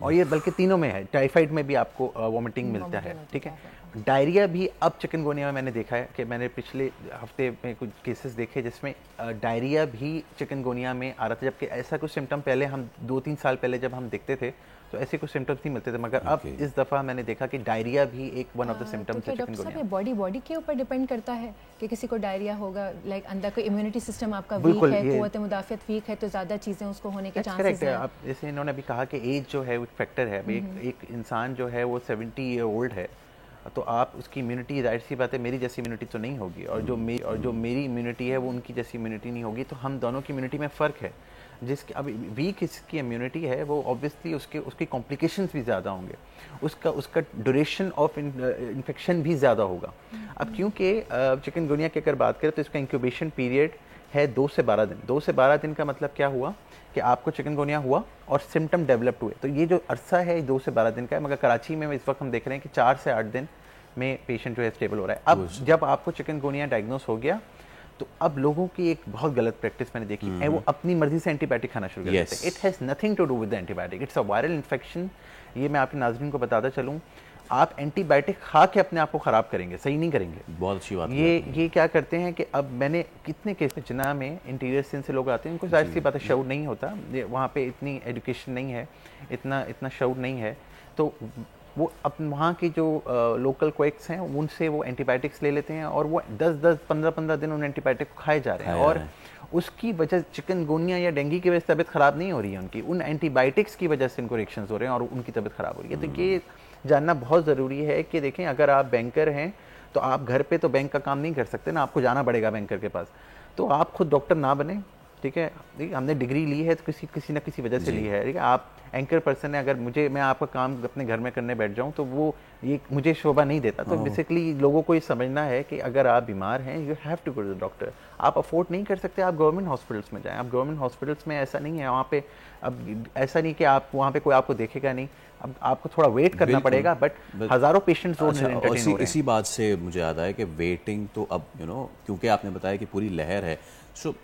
और ये बल्कि तीनों में है। टाइफाइड में भी आपको वॉमिटिंग मिलता है, ठीक है। डायरिया भी अब चिकनगुनिया में मैंने देखा है कि मैंने पिछले हफ्ते में कुछ केसेस देखे जिसमें डायरिया भी चिकनगुनिया में आ रहा था, जबकि ऐसा कुछ सिम्टम पहले हम 2-3 साल पहले जब हम देखते थे तो ऐसे कुछ सिम्टम्स नहीं मिलते थे, मगर अब इस दफ़ा मैंने देखा कि डायरिया भी एक वन ऑफ द सिम्टम्स है चिकनगुनिया। बॉडी के ऊपर डिपेंड करता है कि किसी को डायरिया होगा, लाइक अंदर कोई इम्यूनिटी सिस्टम आपका वीक है, क़ुव्वत मुदाफ़ियत वीक है, तो ज़्यादा चीज़ें उसको होने के चांसेस हैं। आप जैसे इन्होंने अभी कहा कि एज जो है वो फैक्टर है। एक इंसान जो है वो 70 ईयर ओल्ड है, तो आप उसकी इम्यूनिटी, जाहिर सी बात है मेरी जैसी इम्यूनिटी तो नहीं होगी, और जो मेरी इम्यूनिटी है वो उनकी जैसी इम्यूनिटी नहीं होगी, तो हम दोनों की इम्यूनिटी में फ़र्क है। जिसकी अब वीक इसकी इम्यूनिटी है वो ऑब्वियसली उसकी कॉम्प्लिकेशंस भी ज़्यादा होंगे, उसका ड्यूरेशन ऑफ इन्फेक्शन भी ज़्यादा होगा। अब क्योंकि चिकनगुनिया की अगर बात करें तो इसका इंक्यूबेशन पीरियड है 2 से 12 दिन। 2 से 12 दिन का मतलब क्या हुआ कि आपको चिकनगुनिया हुआ और सिम्टम डेवलप हुए, तो ये जो अरसा है 2 से 12 दिन का है। मगर कराची में इस वक्त हम देख रहे हैं कि 4 से 8 दिन में पेशेंट जो है स्टेबल हो रहा है। अब जब आपको चिकनगुनिया डायग्नोस हो गया तो अब लोगों की एक बहुत गलत प्रैक्टिस मैंने देखी है, वो अपनी मर्जी से एंटीबायोटिक खाना शुरू कर देते हैं। It has nothing to do with the antibiotic, it's a viral infection. ये मैं आपके नाज़रीन को बताता चलूँ, आप एंटीबायोटिक खा के अपने आप को ख़राब करेंगे, सही नहीं करेंगे। बहुत अच्छी बात। ये क्या करते हैं कि अब मैंने कितने केस में जिन्ना में इंटीरियर सिंध से लोग आते हैं, उनको जाहिर सी बात है शऊर नहीं होता, वहाँ पे इतनी एजुकेशन नहीं है, इतना शऊर नहीं है, तो वो अब वहाँ की जो लोकल क्वेक्स हैं उनसे वो एंटीबायोटिक्स ले लेते हैं, और वो 10-10, 15-15 दिन उन एंटीबायोटिक को खाए जा रहे हैं, और उसकी वजह चिकनगुनिया या डेंगू की वजह से तबीयत ख़राब नहीं हो रही है उनकी, उन एंटीबायोटिक्स की वजह से इनको रिएक्शंस हो रहे हैं और उनकी तबीयत ख़राब हो रही है। तो ये जानना बहुत ज़रूरी है कि देखें, अगर आप बैंकर हैं तो आप घर पे तो बैंक का काम नहीं कर सकते ना, आपको जाना पड़ेगा बैंकर के पास। तो आप खुद डॉक्टर ना बने, ठीक है। देखिए हमने डिग्री ली है तो किसी ना किसी वजह से ली है, ठीक है। आप एंकर पर्सन है, अगर मैं आपका काम अपने घर में करने बैठ जाऊं तो वो ये मुझे शोभा नहीं देता। तो बेसिकली लोगों को ये समझना है कि अगर आप बीमार हैं, you have to go to the doctor. आप अफोर्ड नहीं कर सकते, आप गवर्नमेंट हॉस्पिटल्स में जाएं। आप गवर्नमेंट हॉस्पिटल्स में ऐसा नहीं है, वहाँ पे अब ऐसा नहीं कि आप वहाँ पे कोई आपको देखेगा नहीं, अब आपको थोड़ा वेट करना पड़ेगा, बट हज़ारों पेशेंट्स रोज एंटरटेन हो रहे हैं। इसी बात से मुझे याद आया कि वेटिंग तो अब क्योंकि आपने बताया कि पूरी लहर है, सो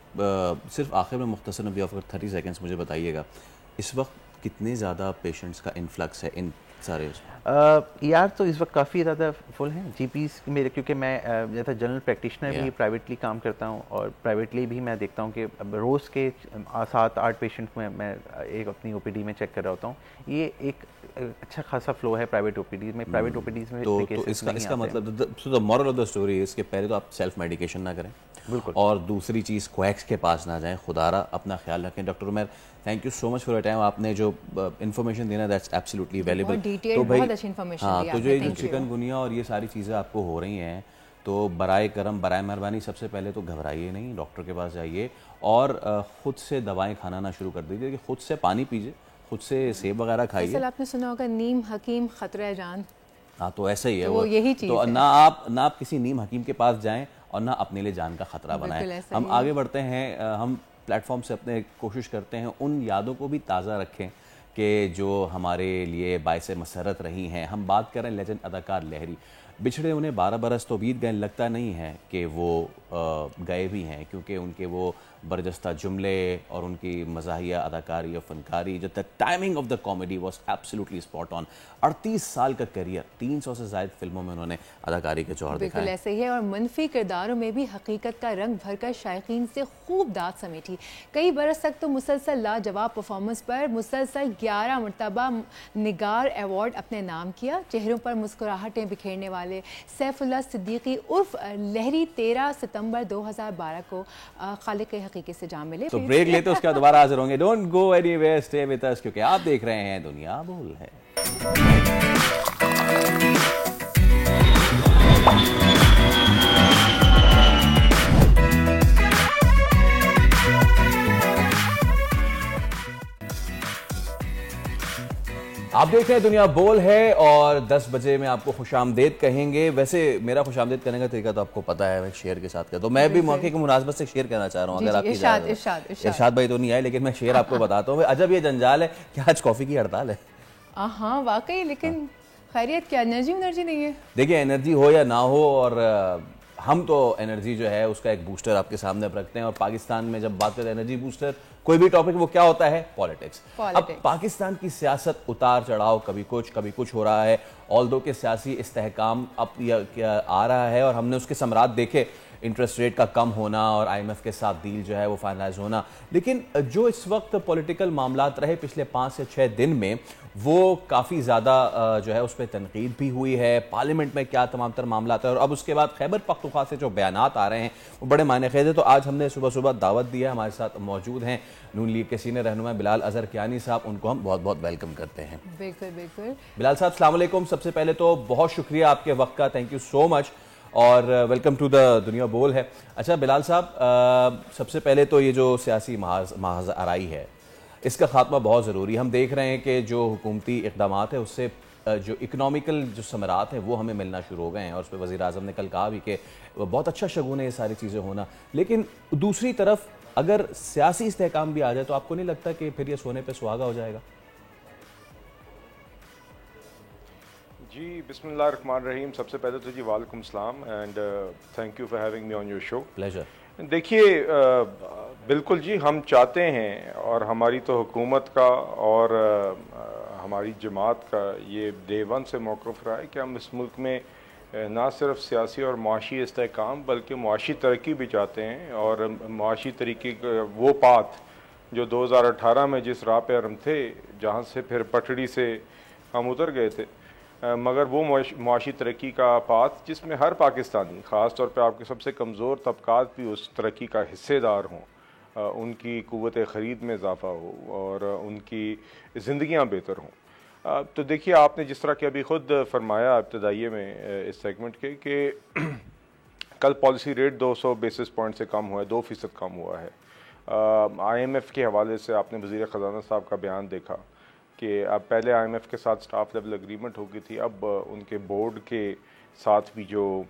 सिर्फ आखिर में मुख्तसर नबी ऑफ 30 सेकेंड्स मुझे बताइएगा, इस वक्त कितने ज़्यादा पेशेंट्स का इन्फ्लक्स है इन सारे यार? तो इस वक्त काफ़ी ज़्यादा फुल हैं जीपीस मेरे, क्योंकि मैं जैसा जनरल प्रैक्टिशनर भी प्राइवेटली काम करता हूँ, और प्राइवेटली भी मैं देखता हूँ कि रोज़ के 7-8 पेशेंट में मैं एक अपनी ओपीडी में चेक कर रहा होता हूँ। ये एक अच्छा खासा फ्लो है प्राइवेट ओपीडीज में। प्राइवेट ओपीडीज में तो इसका मतलब the moral of the story इसके पहले तो आप सेल्फ मेडिकेशन ना करें, बिल्कुल, और दूसरी चीज़ क्वैक्स के पास ना जाएं, खुदारा अपना ख्याल रखें। Doctor Umar, thank you so much for your time. आपने जो इन्फॉर्मेशन देना दैट्स एब्सोल्युटली वैल्यूएबल। तो भाई बहुत अच्छी इन्फॉर्मेशन दी तो जो चिकनगुनिया और ये सारी चीज़ें आपको हो रही हैं, तो बराए करम बराए मेहरबानी सबसे पहले तो घबराइए नहीं, डॉक्टर के पास जाइए और ख़ुद से दवाएं खाना ना शुरू कर दीजिए, कि खुद से पानी पीजिए, खुद से सेब वगैरह खाइए। आपने सुना होगा नीम हकीम खतरा जान। हाँ, तो ऐसा ही है, वो यही चीज़ तो है। ना आप किसी नीम हकीम के पास जाएं और ना अपने लिए जान का खतरा बनाएं। हम आगे बढ़ते हैं, हम प्लेटफॉर्म से अपने कोशिश करते हैं उन यादों को भी ताज़ा रखें कि जो हमारे लिए बाइसे मसरत रही हैं। हम बात कर रहे हैं लेजेंड अदाकार लहरी। बिछड़े उन्हें 12 बरस तो बीत गए, लगता नहीं है कि वो गए भी हैं, क्योंकि उनके वो बरजस्ता जुमले और उनकी मज़ाहिया अदाकारी और फनकारी, जो the timing of the comedy was absolutely spot on. 38 साल का करियर, 300 से ज़ायद फिल्मों में उन्होंने अदाकारी के जौहर दिखाए। बिल्कुल ऐसे ही है, और मनफी किरदारों में भी हकीकत का रंग भरकर शायकीन से खूब दाद समेटी। कई बरस तक तो मुसलसल लाजवाब परफॉर्मेंस पर मुसलसल 11 मरतबा निगार अवार्ड अपने नाम किया। चेहरों पर मुस्कुराहटें बिखेरने वाले सैफुल्लाह सिद्दीकी उर्फ लहरी 13 सितंबर 2012 को खालिक हकीकी से जाम मिले। तो ब्रेक लेते उसके बाद दोबारा हाजिर होंगे। Don't go anywhere, stay with us, क्योंकि आप देख रहे हैं दुनिया बोल है। आप देख रहे हैं दुनिया बोल है, और 10 बजे में आपको खुशामदेद कहेंगे। वैसे मेरा खुशामदेद करने का तरीका तो आपको पता है, मैं शेर के साथ का, तो मैं भी मौके की मुनासबत से शेर कहना चाह रहा हूँ। अगर आपकी इरशाद भाई तो नहीं आए, लेकिन मैं शेर आपको बताता हूँ। अजब ये जंजाल है कि आज कॉफी की हड़ताल है। हाँ वाकई, लेकिन खैरियत क्या, एनर्जी नहीं है। देखिए, एनर्जी हो या ना हो, और हम तो एनर्जी जो है उसका एक बूस्टर आपके सामने रखते हैं। और पाकिस्तान में जब बात करते हैं एनर्जी बूस्टर, कोई भी टॉपिक, वो क्या होता है? पॉलिटिक्स। अब पाकिस्तान की सियासत उतार चढ़ाव, कभी कुछ हो रहा है। ऑल्दो के सियासी इस्तेहकाम अब आ रहा है और हमने उसके समरात देखे, इंटरेस्ट रेट का कम होना और IMF के साथ डील जो है वो फाइनलाइज होना, लेकिन जो इस वक्त पॉलिटिकल मामलात रहे पिछले 5 से 6 दिन में, वो काफ़ी ज़्यादा जो है उस पर तनकीद भी हुई है। पार्लियामेंट में क्या तमाम तर मामला है और अब उसके बाद खैबर पख्तूनख्वा से जो बयानात आ रहे हैं वो बड़े मायने खेज है। तो आज हमने सुबह सुबह दावत दिया, हमारे साथ मौजूद हैं नून लीग के सीनियर रहनुमा बिलाल अजहर कियानी साहब, उनको हम बहुत बहुत वेलकम करते हैं। बिल्कुल बिल्कुल। बिलाल साहब अस्सलाम वालेकुम, सबसे पहले तो बहुत शुक्रिया आपके वक्त का, थैंक यू सो मच और वेलकम टू द दुनिया बोल है। अच्छा बिलाल साहब, सबसे पहले तो ये जो सियासी महाज आराई है इसका खात्मा बहुत ज़रूरी है। हम देख रहे हैं कि जो हुकूमती इक़दाम है उससे जो इकनॉमिकल जो समरात हैं वो हमें मिलना शुरू हो गए हैं और उस पर वज़ीर आज़म ने कल कहा भी कि बहुत अच्छा शगुन है ये सारी चीज़ें होना। लेकिन दूसरी तरफ अगर सियासी इस्तेहकाम भी आ जाए तो आपको नहीं लगता कि फिर ये सोने पे सुहागा हो जाएगा? जी बिस्मिल्लाहिर्रहमानिर्रहीम, सबसे पहले तो जी वालेकुम सलाम and thank you for having me on your show. Pleasure. देखिए बिल्कुल जी, हम चाहते हैं और हमारी तो हुकूमत का और हमारी जमात का ये डे वन से मौक़िफ़ रहा है कि हम इस मुल्क में ना सिर्फ सियासी और मुआशी इस्तेहकाम बल्कि मुआशी तरक्की भी चाहते हैं। और मुआशी तरीके वो पाथ जो 2018 में जिस राह पे हम थे, जहाँ से फिर पटड़ी से हम उतर गए थे, मगर वो मुआशी तरक्की का पाथ जिसमें हर पाकिस्तानी, ख़ास तौर पे आपके सबसे कमज़ोर तबकात भी उस तरक्की का हिस्सेदार हों, उनकी क़ुव्वत ख़रीद में इजाफ़ा हो और उनकी ज़िंदगियाँ बेहतर हों। तो देखिए आपने जिस तरह के अभी ख़ुद फरमाया इब्तदाइये में इस सेगमेंट के कि कल पॉलिसी रेट 200 बेसिस पॉइंट से कम हुआ है, 2% कम हुआ है। IMF के हवाले से आपने वज़ीर ख़जाना साहब का बयान देखा कि अब पहले IMF के साथ स्टाफ लेवल एग्रीमेंट हो गई थी, अब उनके बोर्ड के साथ भी जो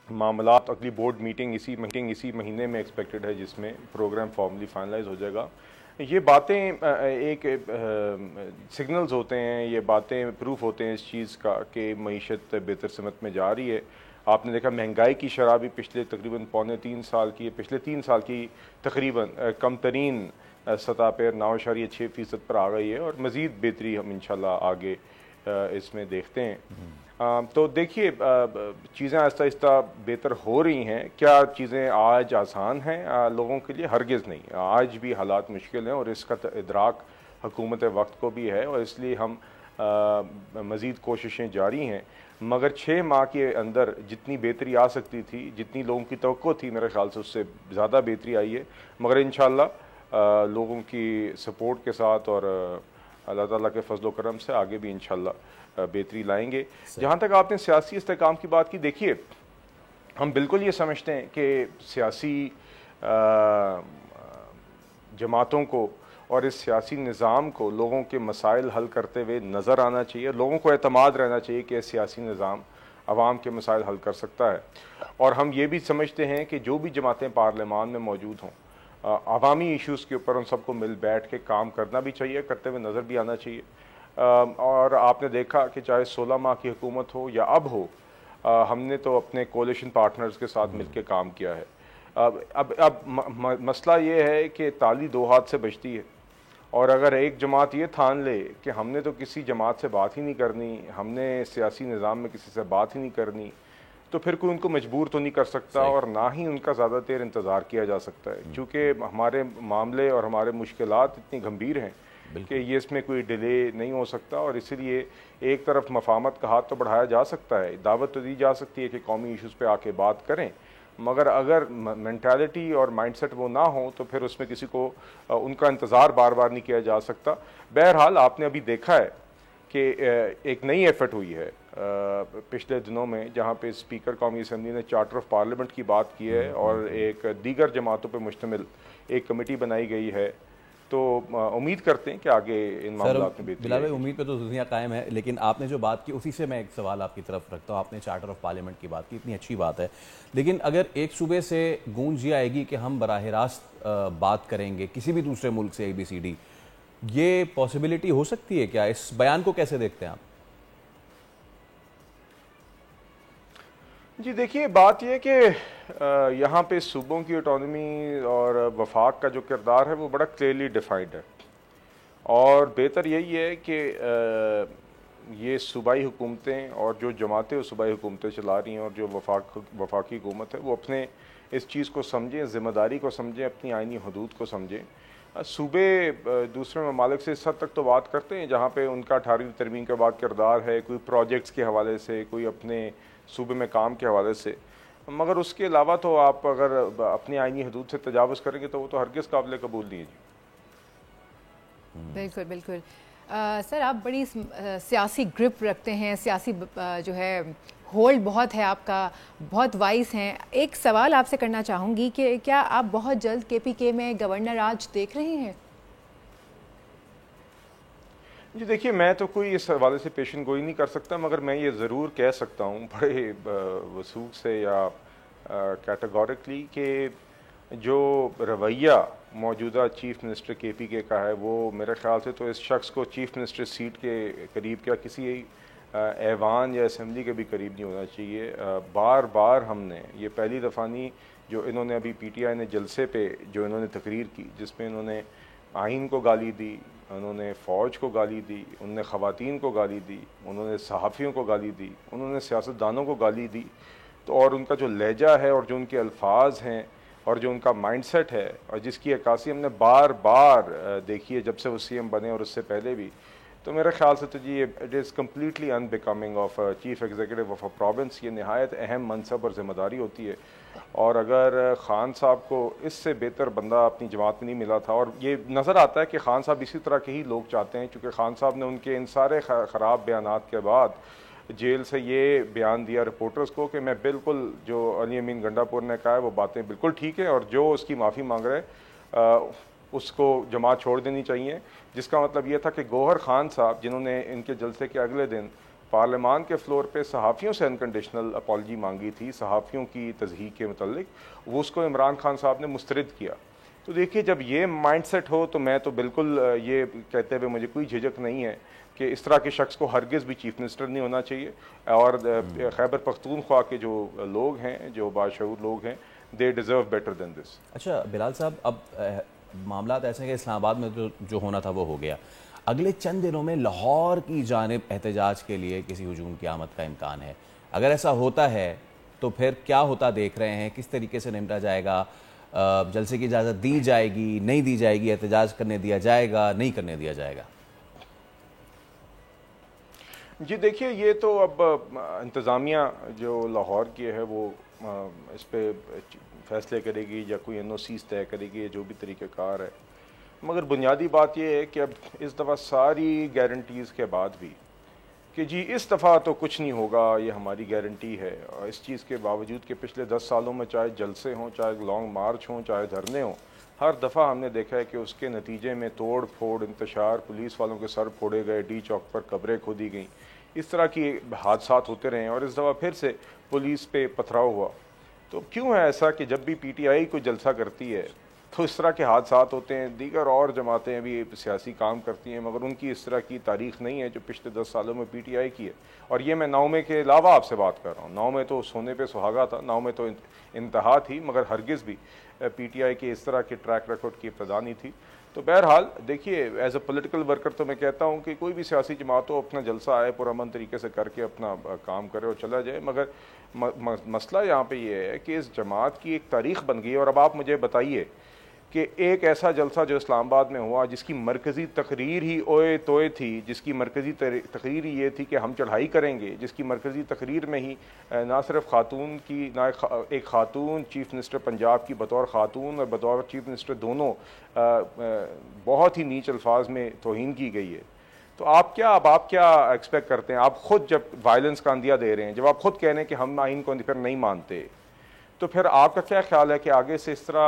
मामलात, अगली बोर्ड मीटिंग इसी महीने में एक्सपेक्टेड है जिसमें प्रोग्राम फॉर्मली फाइनलाइज हो जाएगा। ये बातें एक सिग्नल्स होते हैं, ये बातें प्रूफ होते हैं इस चीज़ का कि मईशत बेहतर समत में जा रही है। आपने देखा महंगाई की शरह भी पिछले तकरीबन पौने 3 साल की, पिछले 3 साल की तकरीबन कम तरीन सतह पर 9.6% पर आ गई है और मज़ीद बेहतरी हम इंशाल्लाह आगे इसमें देखते हैं। तो देखिए चीज़ें आहिस्ता आहिस्ता बेहतर हो रही हैं। क्या चीज़ें आज आसान हैं लोगों के लिए? हरगिज़ नहीं, आज भी हालात मुश्किल हैं और इसका इदराक हुकूमत वक्त को भी है और इसलिए हम मज़ीद कोशिशें जारी हैं। मगर 6 माह के अंदर जितनी बेहतरी आ सकती थी, जितनी लोगों की तवक्को थी, मेरे ख्याल से उससे ज़्यादा बेहतरी आई है। मगर इंशाल्लाह लोगों की सपोर्ट के साथ और अल्लाह ताला के फजल करम से आगे भी इंशाल्लाह बेहतरी लाएंगे। जहाँ तक आपने सियासी इस्तेहकाम की बात की, देखिए हम बिल्कुल ये समझते हैं कि सियासी जमातों को और इस सियासी निज़ाम को लोगों के मसाइल हल करते हुए नज़र आना चाहिए। लोगों को एतमाद रहना चाहिए कि सियासी निज़ाम आवाम के मसाइल हल कर सकता है। और हम ये भी समझते हैं कि जो भी जमातें पार्लियामान में मौजूद हों, अवामी इश्यूज़ के ऊपर उन सबको मिल बैठ के काम करना भी चाहिए, करते हुए नज़र भी आना चाहिए। और आपने देखा कि चाहे 16 माह की हुकूमत हो या अब हो, हमने तो अपने कोalition पार्टनर्स के साथ मिलकर काम किया है। अब मसला ये है कि ताली 2 हाथ से बजती है और अगर एक जमात ये ठान ले कि हमने तो किसी जमात से बात ही नहीं करनी, हमने सियासी निज़ाम में किसी से बात ही नहीं करनी, तो फिर कोई उनको मजबूर तो नहीं कर सकता और ना ही उनका ज़्यादा देर इंतज़ार किया जा सकता है, क्योंकि हमारे मामले और हमारे मुश्किलात इतनी गंभीर हैं कि ये इसमें कोई डिले नहीं हो सकता। और इसीलिए एक तरफ मफाहमत का हाथ तो बढ़ाया जा सकता है, दावत तो दी जा सकती है कि कौमी इशूज़ पे आके बात करें, मगर अगर मेंटालिटी और माइंडसेट वो ना हो तो फिर उसमें किसी को उनका इंतज़ार बार बार नहीं किया जा सकता। बहरहाल आपने अभी देखा है कि एक नई एफर्ट हुई है पिछले दिनों में, जहाँ पे स्पीकर कौमी असम्बली ने चार्टर ऑफ पार्लियामेंट की बात की है और एक दीगर जमातों पे मुश्तमिल एक कमेटी बनाई गई है। तो उम्मीद करते हैं कि आगे इन मामलात में बेहतरी। बिलाल भाई, उम्मीद पे तो दुनिया कायम है, लेकिन आपने जो बात की उसी से मैं एक सवाल आपकी तरफ रखता हूँ। आपने चार्टर ऑफ पार्लियामेंट की बात की, इतनी अच्छी बात है, लेकिन अगर एक सूबे से गूंज ये आएगी कि हम बराह रास्त बात करेंगे किसी भी दूसरे मुल्क से ABCD, ये पॉसिबिलिटी हो सकती है क्या? इस बयान को कैसे देखते हैं आप? जी देखिए, बात यह कि यहाँ पे सूबों की ऑटोनॉमी और वफाक का जो किरदार है वो बड़ा क्लियरली डिफाइंड है और बेहतर यही है कि ये सूबाई हुकूमतें और जो जमातें सूबाई हुकूमतें चला रही हैं और जो वफाकी हुकूमत है वो अपने इस चीज़ को समझें, ज़िम्मेदारी को समझें, अपनी आइनी हदूद को समझें। सूबे दूसरे ममालिक से इस हद तक तो बात करते हैं जहाँ पे उनका 18वीं तरमीम के बाद किरदार है, कोई प्रोजेक्ट्स के हवाले से, कोई अपने सूबे में काम के हवाले से, मगर उसके अलावा तो आप अगर अपनी आइनी हदूद से तजावुज़ करेंगे तो वो तो हरगिज़ काबिल कबूल नहीं है जी। बिल्कुल बिल्कुल। सर आप बड़ी सियासी ग्रिप रखते हैं, सियासी जो है होल्ड बहुत है आपका, बहुत वाइस हैं। एक सवाल आपसे करना चाहूँगी कि क्या आप बहुत जल्द KPK में गवर्नर राज देख रहे हैं? जी देखिए, मैं तो कोई इस हवाले से पेशन गोई नहीं कर सकता, मगर मैं ये ज़रूर कह सकता हूँ बड़े वसूख से या कैटेगोरिकली कि जो रवैया मौजूदा चीफ मिनिस्टर KPK का है वो मेरे ख्याल से तो इस शख्स को चीफ मिनिस्टर सीट के करीब क्या किसी ऐवान या असम्बली के भी करीब नहीं होना चाहिए। बार बार हमने ये पहली दफ़ा नहीं जो इन्होंने अभी PTI ने जलसे पे जो इन्होंने तकरीर की जिसमें इन्होंने आइन को गाली दी, उन्होंने फ़ौज को गाली दी, उन्होंने ख़वातीन को गाली दी, उन्होंने सहाफ़ियों को गाली दी, उन्होंने सियासतदानों को गाली दी। तो और उनका जो लहजा है और जो उनके अल्फाज हैं और जो उनका माइंडसेट है और जिसकी अक्कासी हमने बार बार देखी है जब से वो CM बने और उससे पहले भी, तो मेरे ख्याल से तो जी it is completely unbecoming of chief executive of a province. ये नहायत अहम मनसब और ज़िम्मेदारी होती है और अगर ख़ान साहब को इससे बेहतर बंदा अपनी जमात में नहीं मिला था, और ये नज़र आता है कि ख़ान साहब इसी तरह के ही लोग चाहते हैं, क्योंकि ख़ान साहब ने उनके इन सारे ख़राब बयानात के बाद जेल से ये बयान दिया रिपोर्टर्स को कि मैं बिल्कुल जो अली अमीन गंडापुर ने कहा है वो बातें बिल्कुल ठीक है और जो उसकी माफ़ी मांग रहे उसको जमात छोड़ देनी चाहिए। जिसका मतलब ये था कि गौहर खान साहब जिन्होंने इनके जलसे के अगले दिन पार्लियामान के फ्लोर पे सहाफ़ियों से अनकंडीशनल अपॉलजी मांगी थी सहाफ़ियों की तज़हीक के मुतल्लिक, वो उसको इमरान खान साहब ने मुस्तरद किया। तो देखिए जब ये माइंडसेट हो तो मैं तो बिल्कुल ये कहते हुए मुझे कोई झिझक नहीं है कि इस तरह के शख्स को हरगिज़ भी चीफ मिनिस्टर नहीं होना चाहिए। और खैबर पख्तूनख्वा के जो लोग हैं, जो बाशऊर लोग हैं, they deserve better than this. अच्छा बिलाल साहब, अब मामला ऐसे हैं कि इस्लामाबाद में जो होना था वो हो गया, अगले चंद दिनों में लाहौर की जानिब एहतजाज के लिए किसी हुजूम की आमद का इम्कान है। अगर ऐसा होता है तो फिर क्या होता देख रहे हैं, किस तरीके से निपटा जाएगा? जलसे की इजाज़त दी जाएगी, नहीं दी जाएगी? एहतजाज करने दिया जाएगा, नहीं करने दिया जाएगा? जी देखिए, ये तो अब इंतज़ामिया जो लाहौर की है वो इस पर फैसले करेगी या कोई NOCs तय करेगी, जो भी तरीक़ेकार है। मगर बुनियादी बात यह है कि अब इस दफ़ा सारी गारंटीज़ के बाद भी कि जी इस दफ़ा तो कुछ नहीं होगा, ये हमारी गारंटी है। और इस चीज़ के बावजूद कि पिछले 10 सालों में चाहे जलसे हों, चाहे लॉन्ग मार्च हों, चाहे धरने हों, हर दफ़ा हमने देखा है कि उसके नतीजे में तोड़ फोड़, इंतशार, पुलिस वालों के सर फोड़े गए, D चौक पर कब्रें खोदी गई, इस तरह की हादसात होते रहे। और इस दफ़ा फिर से पुलिस पे पथराव हुआ। तो क्यों है ऐसा कि जब भी PTI को जलसा करती है तो इस तरह के हादसात होते हैं? दीगर और जमातें भी सियासी काम करती हैं मगर उनकी इस तरह की तारीख नहीं है जो पिछले 10 सालों में PTI की है। और ये मैं 9 मई के अलावा आपसे बात कर रहा हूँ। 9 मई तो सोने पे सुहागा था, 9 मई तो इंतहा थी, मगर हरगिज़ भी PTI के इस तरह के ट्रैक रिकॉर्ड की इब्तदा नहीं थी। तो बहरहाल देखिए, एज ए पॉलिटिकल वर्कर तो मैं कहता हूँ कि कोई भी सियासी जमात हो अपना जलसा आए पुरअमन तरीके से करके अपना काम करे और चला जाए। मगर मसला यहाँ पे ये है कि इस जमात की एक तारीख बन गई है। और अब आप मुझे बताइए कि एक ऐसा जलसा जो इस्लामाबाद में हुआ जिसकी मरकज़ी तकरीर ही ओए तोए थी, जिसकी मरकज़ी तकरीर ही ये थी कि हम चढ़ाई करेंगे, जिसकी मरकज़ी तकरीर में ही ना सिर्फ खातून की, ना एक खातून चीफ मिनिस्टर पंजाब की बतौर खातून और बतौर चीफ मिनिस्टर दोनों बहुत ही नीच अल्फाज में तौहीन की गई है। तो आप क्या एक्सपेक्ट करते हैं? आप खुद जब वायलेंस का अंदिया दे रहे हैं, जब आप खुद कह रहे हैं कि हम आइन को फिर नहीं मानते, तो फिर आपका क्या ख्याल है कि आगे से इस तरह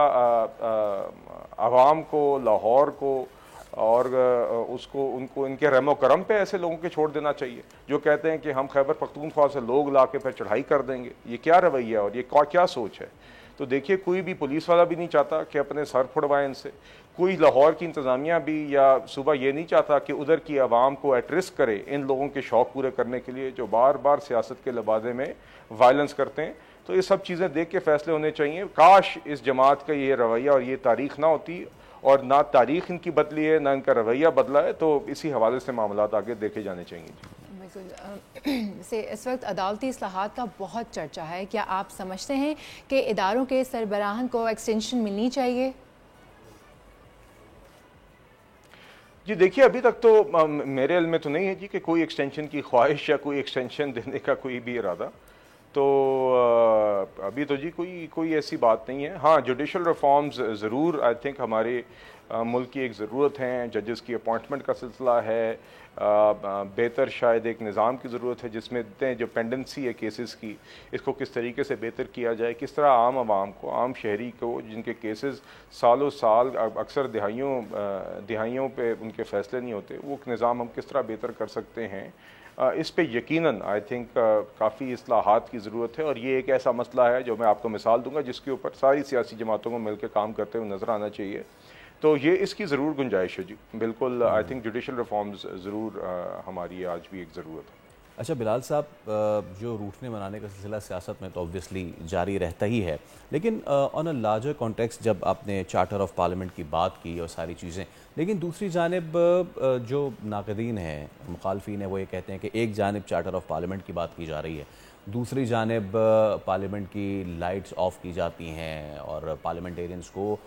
आवाम को, लाहौर को और उसको उनको इनके रहमो करम पे ऐसे लोगों के छोड़ देना चाहिए जो कहते हैं कि हम खैबर पख्तूनख्वा से लोग ला के फिर चढ़ाई कर देंगे? ये क्या रवैया और ये क्या सोच है? तो देखिए, कोई भी पुलिस वाला भी नहीं चाहता कि अपने सर फुड़वाएं इनसे, कोई लाहौर की इंतज़ामिया भी या सूबा ये नहीं चाहता कि उधर की आवाम को एट रिस्क करे इन लोगों के शौक़ पूरे करने के लिए जो बार बार सियासत के लबादे में वायलेंस करते हैं। तो ये सब चीज़ें देख के फैसले होने चाहिए। काश इस जमात का ये रवैया और ये तारीख ना होती, और ना तारीख इनकी बदली है, ना इनका रवैया बदला है। तो इसी हवाले से मामलात आगे देखे जाने चाहिए। बिल्कुल से इस वक्त अदालती इस्लाहात का बहुत चर्चा है। क्या आप समझते हैं कि इदारों के सरबराहान को एक्सटेंशन मिलनी चाहिए? जी देखिए, अभी तक तो मेरे इल्म में तो नहीं है जी कि कोई एक्सटेंशन की ख्वाहिश या कोई एक्सटेंशन देने का कोई भी इरादा। तो अभी तो जी कोई ऐसी बात नहीं है। हाँ, जुडिशल रिफॉर्म्स ज़रूर आई थिंक हमारे मुल्क की एक ज़रूरत है। जजेस की अपॉइंटमेंट का सिलसिला है, बेहतर शायद एक निज़ाम की ज़रूरत है जिसमें जो पेंडेंसी है केसेस की, इसको किस तरीके से बेहतर किया जाए, किस तरह आम आवाम को, आम शहरी को जिनके केसेस सालों साल अक्सर दिहाइयों पे उनके फ़ैसले नहीं होते, वो निज़ाम हम किस तरह बेहतर कर सकते हैं। इस पे यकीनन आई थिंक काफ़ी इस्लाहात की ज़रूरत है। और ये एक ऐसा मसला है जो मैं आपको मिसाल दूंगा जिसके ऊपर सारी सियासी जमातों को मिलकर काम करते हुए नज़र आना चाहिए। तो ये इसकी ज़रूर गुंजाइश है जी, बिल्कुल। आई थिंक जुडिशल रिफॉर्म्स ज़रूर हमारी आज भी एक ज़रूरत है। अच्छा बिलाल साहब, जो रूठने मनाने का सिलसिला सियासत में तो ऑब्वियसली जारी रहता ही है, लेकिन ऑन अ लार्जर कॉन्टेक्स्ट जब आपने चार्टर ऑफ पार्लियामेंट की बात की और सारी चीज़ें, लेकिन दूसरी जानिब जो नाक़दीन हैं, मुखालफीन हैं, वो ये कहते हैं कि एक जानिब चार्टर ऑफ पार्लियामेंट की बात की जा रही है, दूसरी जानिब पार्लियामेंट की लाइट्स ऑफ की जाती हैं और पार्लियामेंटेरियंस को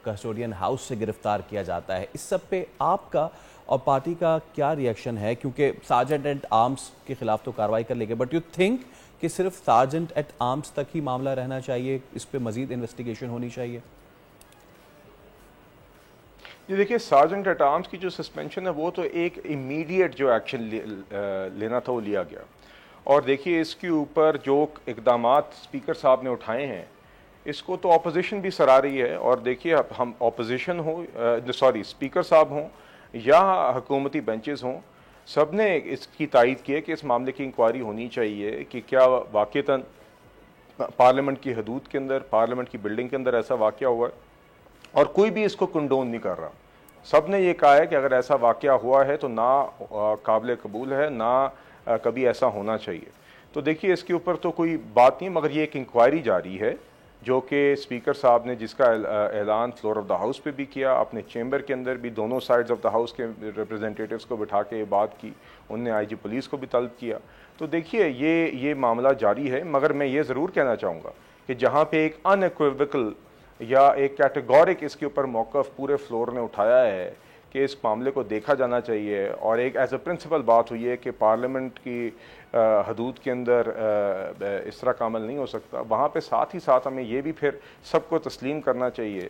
कस्टोडियन हाउस से गिरफ्तार किया जाता है। इस सब पे आपका और पार्टी का क्या रिएक्शन है? क्योंकि सार्जेंट एट आर्म्स के खिलाफ तो कार्रवाई कर लेंगे, बट यू थिंक कि सिर्फ सार्जेंट एट आर्म्स तक ही मामला रहना चाहिए, इस पे मजीद इन्वेस्टिगेशन होनी चाहिए? जी देखिए, सार्जेंट एट आर्म्स की जो सस्पेंशन है वो तो एक इमीडिएट जो एक्शन लेना था वो लिया गया। और देखिए, इसके ऊपर जो इकदामात स्पीकर साहब ने उठाए हैं, इसको तो अपोजिशन भी सराह रही है। और देखिए, हम अपोजिशन हो, स्पीकर साहब हों या हुकूमती बेंचेस हों, सब ने इसकी तायद की है कि इस मामले की इंक्वायरी होनी चाहिए कि क्या वाक़तन पार्लियामेंट की हदूद के अंदर, पार्लियामेंट की बिल्डिंग के अंदर ऐसा वाक़या हुआ है। और कोई भी इसको कंडोन नहीं कर रहा। सब ने ये कहा है कि अगर ऐसा वाक़या हुआ है तो ना काबिल कबूल है, ना कभी ऐसा होना चाहिए। तो देखिए, इसके ऊपर तो कोई बात नहीं, मगर ये एक इंक्वायरी जारी है जो कि स्पीकर साहब ने जिसका ऐलान फ्लोर ऑफ द हाउस पे भी किया, अपने चेंबर के अंदर भी दोनों साइड्स ऑफ द हाउस के रिप्रेजेंटेटिव्स को बिठा के बात की, उनने आईजी पुलिस को भी तलब किया। तो देखिए, ये मामला जारी है। मगर मैं ये ज़रूर कहना चाहूँगा कि जहाँ पे एक अनइक्विवोकल या एक कैटेगोरिक इसके ऊपर मौक़िफ़ पूरे फ्लोर ने उठाया है कि इस मामले को देखा जाना चाहिए, और एक एज ए प्रिंसिपल बात हुई है कि पार्लियामेंट की हदूद के अंदर इस तरह का अमल नहीं हो सकता, वहाँ पे साथ ही साथ हमें ये भी फिर सबको तस्लीम करना चाहिए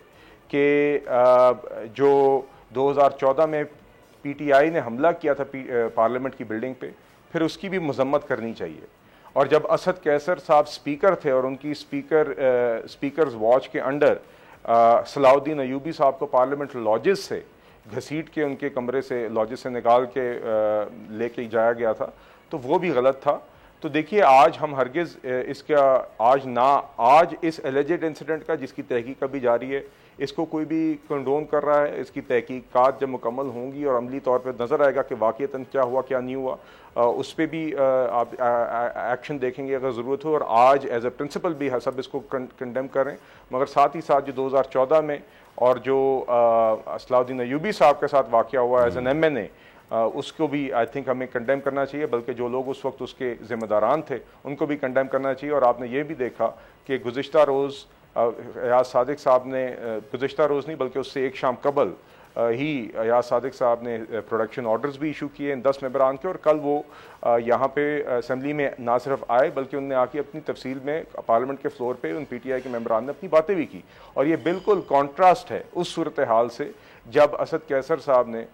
कि जो 2014 में PTI ने हमला किया था पार्लियामेंट की बिल्डिंग पे, फिर उसकी भी मजम्मत करनी चाहिए। और जब असद कैसर साहब स्पीकर थे और उनकी स्पीकर्स वॉच के अंडर सलाउद्दीन अयूबी साहब को पार्लियामेंट लॉजेस से घसीट के उनके कमरे से लॉजेस से निकाल के लेके जाया गया था, तो वो भी गलत था। तो देखिए, आज हम हरगिज़ इसका आज इस एलिजेड इंसिडेंट का जिसकी तहकीक अभी जारी है, इसको कोई भी कंडोन कर रहा है। इसकी तहकीकात जब मुकम्मल होंगी और अमली तौर पर नज़र आएगा कि वाक़ईतन क्या हुआ क्या नहीं हुआ, उस पर भी आप एक्शन देखेंगे अगर ज़रूरत हो। और आज एज ए प्रिंसिपल भी सब इसको कंडेम करें, मगर साथ ही साथ जो 2014 में और जो सलाउद्दीन अयूबी साहब के साथ वाक़या हुआ एज एन MNA, उसको भी आई थिंक हमें कंडेम करना चाहिए, बल्कि जो लोग उस वक्त उसके ज़िम्मेदारान थे उनको भी कंडेम करना चाहिए। और आपने ये भी देखा कि गुज़िश्ता रोज़ याद सादिक साहब ने, गुज़िश्ता रोज़ नहीं बल्कि उससे एक शाम कबल ही याद सादिक साहब ने प्रोडक्शन ऑर्डर्स भी इशू किए 10 मेंबरान के। और कल वो यहाँ पे असेंबली में ना सिर्फ आए बल्कि उनने आके अपनी तफसील में पार्लियामेंट के फ्लोर पे उन PTI के मेंबरान ने अपनी बातें भी की। और ये बिल्कुल कॉन्ट्रास्ट है उस सूरत हाल से जब असद कैसर साहब ने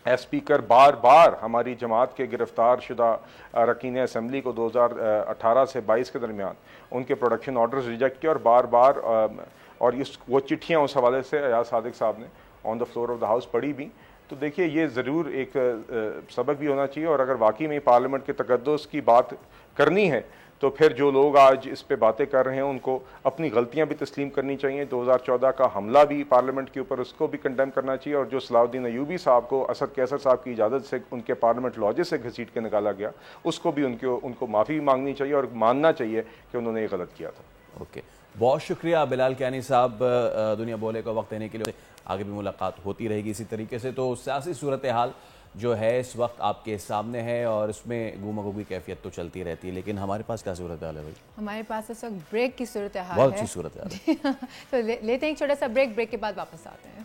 स्पीकर बार बार हमारी जमात के गिरफ्तार शुदा रकीन असम्बली को 2018 से 22 के दरमियान उनके प्रोडक्शन ऑर्डर्स रिजेक्ट किए और बार बार और वो चिट्ठियाँ उस हवाले से अयाज सादिक साहब ने on the floor of the house पढ़ी भी। तो देखिए, ये ज़रूर एक सबक भी होना चाहिए। और अगर वाकई में पार्लियामेंट के तकद्दुस की बात करनी है तो फिर जो लोग आज इस पे बातें कर रहे हैं उनको अपनी गलतियां भी तस्लीम करनी चाहिए। 2014 का हमला भी पार्लियामेंट के ऊपर, उसको भी कंडेम करना चाहिए। और जो सलाउद्दीन अयूबी साहब को असद कैसर साहब की इजाज़त से उनके पार्लियामेंट लॉजेस से घसीट के निकाला गया, उसको भी उनको माफ़ी मांगनी चाहिए और मानना चाहिए कि उन्होंने ये गलत किया था। ओके, बहुत शुक्रिया बिलाल कियानी साहब, दुनिया बोले को वक्त देने के लिए। आगे भी मुलाकात होती रहेगी इसी तरीके से। तो सियासी सूरत हाल जो है इस वक्त आपके सामने है और इसमें गुमागू की कैफियत तो चलती रहती है, लेकिन हमारे पास क्या सूरत हाल है भाई? हमारे पास इस वक्त ब्रेक की सूरत हाल है। बहुत अच्छी सूरत हाल है। तो लेते हैं एक छोटा सा ब्रेक के बाद वापस आते हैं।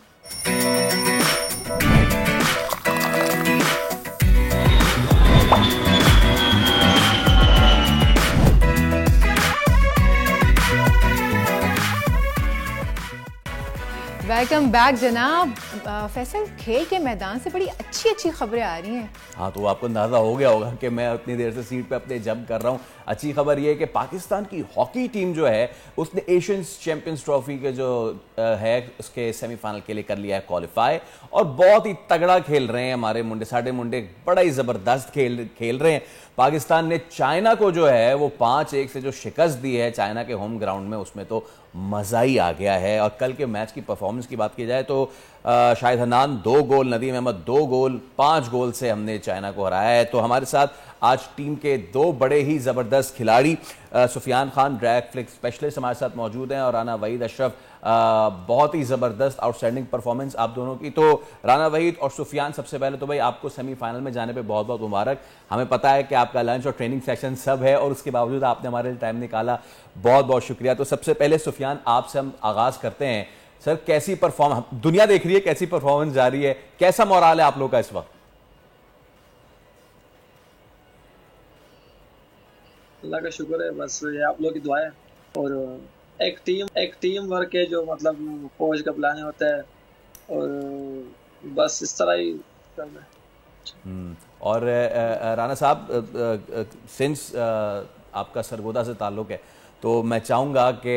वेलकम बैक जनाब। फैसल, खेल के मैदान से बड़ी अच्छी खबरें आ रही हैं। हाँ, तो आपको अंदाज़ा हो गया होगा कि मैं उतनी देर से सीट पे अपने जंप कर रहा हूँ। अच्छी खबर ये है कि पाकिस्तान की हॉकी टीम जो है उसने एशियन चैंपियंस ट्रॉफी के जो है उसके सेमीफाइनल के लिए कर लिया है क्वालिफाई, और बहुत ही तगड़ा खेल रहे हैं हमारे मुंडे। साढ़े मुंडे बड़ा ही ज़बरदस्त खेल रहे हैं। पाकिस्तान ने चाइना को जो है वो 5-1 से जो शिकस्त दी है चाइना के होम ग्राउंड में, उसमें तो मज़ा ही आ गया है। और कल के मैच की परफॉर्मेंस की बात की जाए तो शाहिद हन्नान 2 गोल, नदीम अहमद 2 गोल, 5 गोल से हमने चाइना को हराया है। तो हमारे साथ आज टीम के 2 बड़े ही ज़बरदस्त खिलाड़ी Sufiyan Khan drag flick specialist हमारे साथ मौजूद हैं, और राना वहीद अशरफ। बहुत ही ज़बरदस्त आउटस्टैंडिंग परफॉर्मेंस आप दोनों की। तो राना वहीद और सुफियान, सबसे पहले तो भाई आपको सेमीफाइनल में जाने पे बहुत बहुत मुबारक। हमें पता है कि आपका लंच और ट्रेनिंग सेशन सब है और उसके बावजूद आपने हमारे लिए टाइम निकाला, बहुत बहुत शुक्रिया। तो सबसे पहले सुफियान, आपसे हम आगाज़ करते हैं। सर, कैसी परफॉर्मेंस दुनिया देख रही है, कैसी परफॉर्मेंस जा रही है, कैसा मोराल है आप लोग का इस वक्त? अल्लाह का शुक्र है, बस ये आप लोग की दुआ है। और एक टीम वर्क है जो मतलब फौज का प्लान होता है, और बस इस तरह ही चल रहा है। और राना साहब, सिंस आपका सरगोदा से ताल्लुक़ है, तो मैं चाहूँगा कि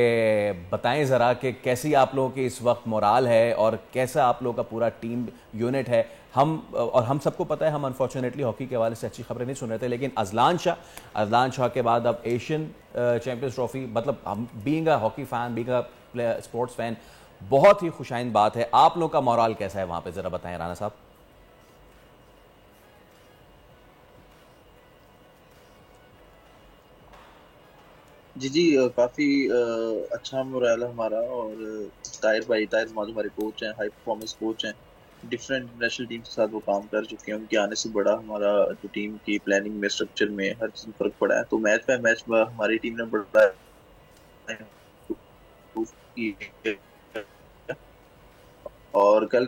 बताएं ज़रा कि कैसी आप लोगों की इस वक्त मोराल है और कैसा आप लोगों का पूरा टीम यूनिट है। हम सबको पता है, हम अनफॉर्चुनेटली हॉकी के हवाले से अच्छी खबरें नहीं सुन रहे थे, लेकिन अजलान शाह के बाद अब एशियन चैंपियंस ट्रॉफी, मतलब हम being a hockey fan, being a sports fan, बहुत ही खुशाइंद बात है। आप लोगों का मोराल कैसा है वहाँ पर, ज़रा बताएँ राना साहब। जी, काफ़ी अच्छा मोरल है हमारा। और ताहिर हमारे कोच हैं, हाई परफॉर्मेंस कोच हैं, डिफरेंट इंटरनेशनल टीम के साथ वो काम कर चुके हैं। उनके आने से बड़ा हमारा जो टीम की प्लानिंग में, स्ट्रक्चर में, हर चीज़ में फ़र्क पड़ा है। तो मैच बाय मैच हमारी टीम ने बड़ा और कल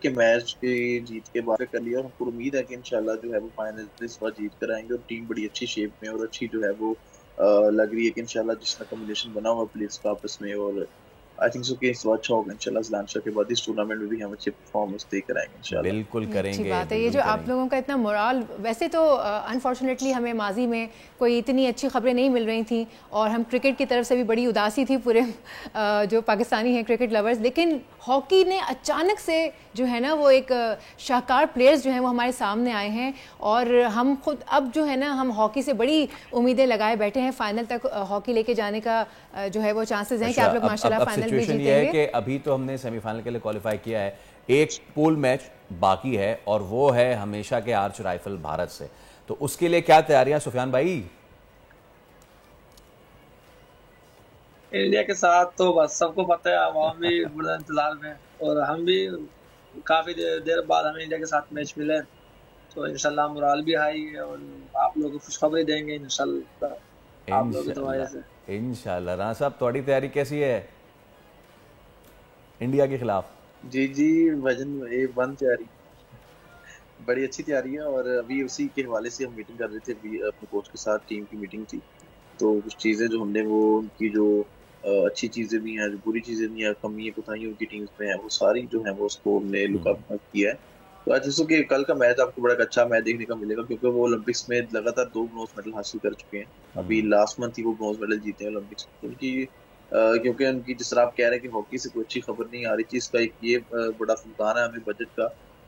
के मैच की जीत के बाद कर लिया, और हमको उम्मीद है कि इंशाल्लाह जो है वो फाइनल इस बार जीत कर आएंगे। और टीम बड़ी अच्छी शेप में और अच्छी जो है वो लग रही है कि इंशाल्लाह जिसका कॉम्बिनेशन बना हुआ प्लेयर्स का आपस में, और आई थिंक सो कि इस बार अच्छा होगा इंशाल्लाह। अजलान शाह के बाद इस टूर्नामेंट में भी हम अच्छे परफॉर्मेंस देकर आएंगे इंशाल्लाह। बिल्कुल करेंगे। अच्छी बात है ये जो आप लोगों का इतना मोराल। वैसे तो अनफॉर्चुनेटली हमें माजी में कोई इतनी अच्छी खबरें नहीं मिल रही थी, और हम क्रिकेट की तरफ से भी बड़ी उदासी थी पूरे जो पाकिस्तानी हैं क्रिकेट लवर्स। लेकिन हॉकी ने अचानक से जो है ना वो एक शाहकार प्लेयर्स जो हैं वो हमारे सामने आए हैं, और हम खुद अब जो है ना हम हॉकी से बड़ी उम्मीदें लगाए बैठे हैं। फाइनल तक हॉकी लेके जाने का जो है वो चांसेस हैं कि आप लोग माशाल्लाह फाइनल भी जीतेंगे। ये है कि अभी तो हमने सेमीफाइनल के लिए क्वालिफाई किया है, एक पूल मैच बाकी है, और वो है हमेशा के आर्च राइफल भारत से। तो उसके लिए क्या तैयारियां सुफियान भाई? इंडिया के साथ तो बस सबको पता है, आवाम भी बड़ा इंतजार में, और हम भी काफी देर बाद हमें इंडिया के साथ मैच मिले, तो इंशाल्लाह मोराल भी हाई है, और आप लोगों को खुशखबरी देंगे इंशाल्लाह आप लोगों की दुआ से। इंशाल्लाह। राना साहब, तुम्हारी तैयारी कैसी है इंडिया के खिलाफ? जी, वजन A1 तैयारी बड़ी अच्छी तैयारी है, और अभी उसी के हवाले से हम मीटिंग कर रहे थे अपने कोच के साथ। टीम की मीटिंग थी, तो कुछ चीज़ें जो हमने वो उनकी जो अच्छी चीज़ें भी हैं, जो बुरी चीज़ें भी हैं, कमी कोताही उनकी टीम्स में है, वो सारी जो है वो उसको हमने लुकअप किया है। तो आज जैसे कि कल का मैच आपको बड़ा अच्छा मैच देखने का मिलेगा, क्योंकि वो ओलंपिक्स में लगातार 2 ब्रॉन्ज मेडल हासिल कर चुके हैं। अभी लास्ट मंथ ही वो ब्रॉन्ज मेडल जीते हैं ओलंपिक्स में। उनकी क्योंकि उनकी जिस तरह आप कह रहे हैं कि हॉकी से कोई अच्छी खबर नहीं आ रही, चीज़ का एक ये बड़ा फुकदान है हमें बजट का,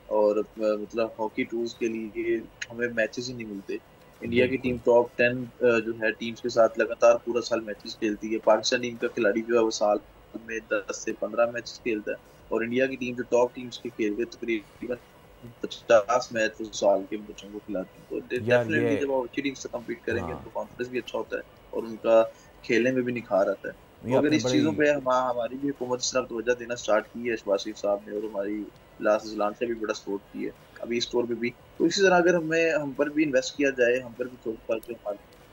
और मतलब हॉकी टूर्स के लिए हमें मैचेस ही नहीं मिलते। इंडिया की टीम टॉप 10 जो है टीम्स के साथ लगातार पूरा साल मैचेस खेलती है। पाकिस्तान टीम का खिलाड़ी जो है वो साल में 10 से 15 मैचेस खेलता है, और इंडिया की टीम जो टॉप टीम्स की खेलती है तकरीबन 50 मैच उस साल के बच्चों को खिलाती है। तो डेफिनेटली जब वो अच्छी टीम से कम्पीट करेंगे तो कॉन्फिडेंस भी अच्छा होता है, और उनका खेलने में भी निखार आता है। तो अगर इस चीज़ों पे हमारी भी हुकूमत इस तरफ तवज्जो देना स्टार्ट की है शहबाज शरीफ साहब ने, और हमारी लास्ट अजलान से भी बड़ा सपोर्ट की है। अभी इस टूर में भी तो इसी तरह अगर हम पर भी इन्वेस्ट किया जाए, हम पर भी थोड़ा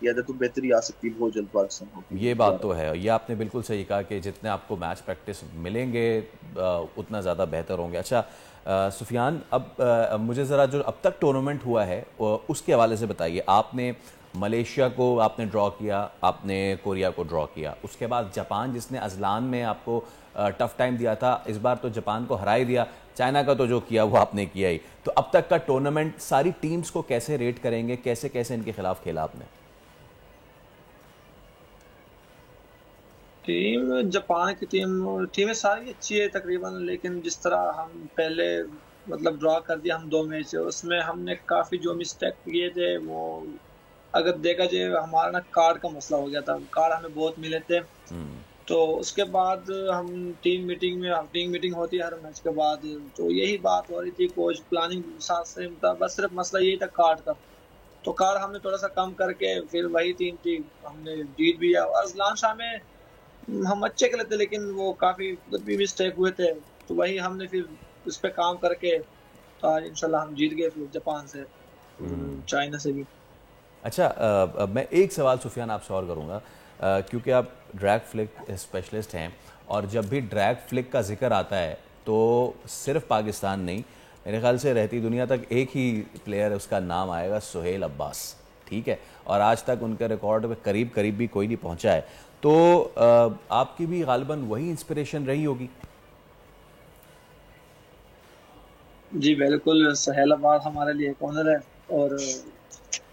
किया जाए, तो बेहतरी आ सकती है बहुत जल्द पाकिस्तान हॉकी। ये बात तो है, ये आपने बिल्कुल सही कहा कि जितने आपको मैच प्रैक्टिस मिलेंगे उतना ज़्यादा बेहतर होंगे। अच्छा सुफियान, अब मुझे ज़रा जो अब तक टूर्नामेंट हुआ है उसके हवाले से बताइए। आपने मलेशिया को आपने ड्रॉ किया, आपने कोरिया को ड्रॉ किया, उसके बाद जापान जिसने अजलान में आपको टफ टाइम दिया था, इस बार तो जापान को हरा ही दिया। चाइना का तो जो किया वो आपने किया ही। तो अब तक का टूर्नामेंट सारी टीम्स को कैसे रेट करेंगे, कैसे कैसे इनके खिलाफ खेला आपने? टीम जापान की टीमें सारी अच्छी है तकरीबन, लेकिन जिस तरह हम पहले मतलब ड्रॉ कर दिया हम 2 मैच, उसमें हमने काफ़ी जो मिस्टेक किए थे वो अगर देखा जाए हमारा ना कार्ड का मसला हो गया था। कार्ड हमें बहुत मिले थे, तो उसके बाद हम टीम मीटिंग होती है हर मैच के बाद, तो यही बात हो रही थी कोच प्लानिंग साथ से, बस सिर्फ मसला यही था कार्ड का। तो कार्ड हमने थोड़ा सा कम करके फिर वही टीम थी हमने जीत भी लिया। और अजलान शाह में हम अच्छे खेले थे, लेकिन वो काफ़ी भी मिस्टेक हुए थे, तो वही हमने फिर उस पर काम करके तो आज इंशाल्लाह हम जीत गए फिर जापान से, चाइना से भी। अच्छा मैं एक सवाल सुफियान आपसे और करूँगा, क्योंकि आप ड्रैग फ्लिक स्पेशलिस्ट हैं और जब भी ड्रैग फ्लिक का जिक्र आता है तो सिर्फ पाकिस्तान नहीं, मेरे ख्याल से रहती दुनिया तक एक ही प्लेयर है उसका नाम आएगा, सुहेल अब्बास। ठीक है, और आज तक उनके रिकॉर्ड पे करीब भी कोई नहीं पहुंचा है। तो आपकी भी गालिबन वही इंस्पिरेशन रही होगी? जी बिल्कुल, सुहेल अब्बास हमारे लिए एक ऑनर है, और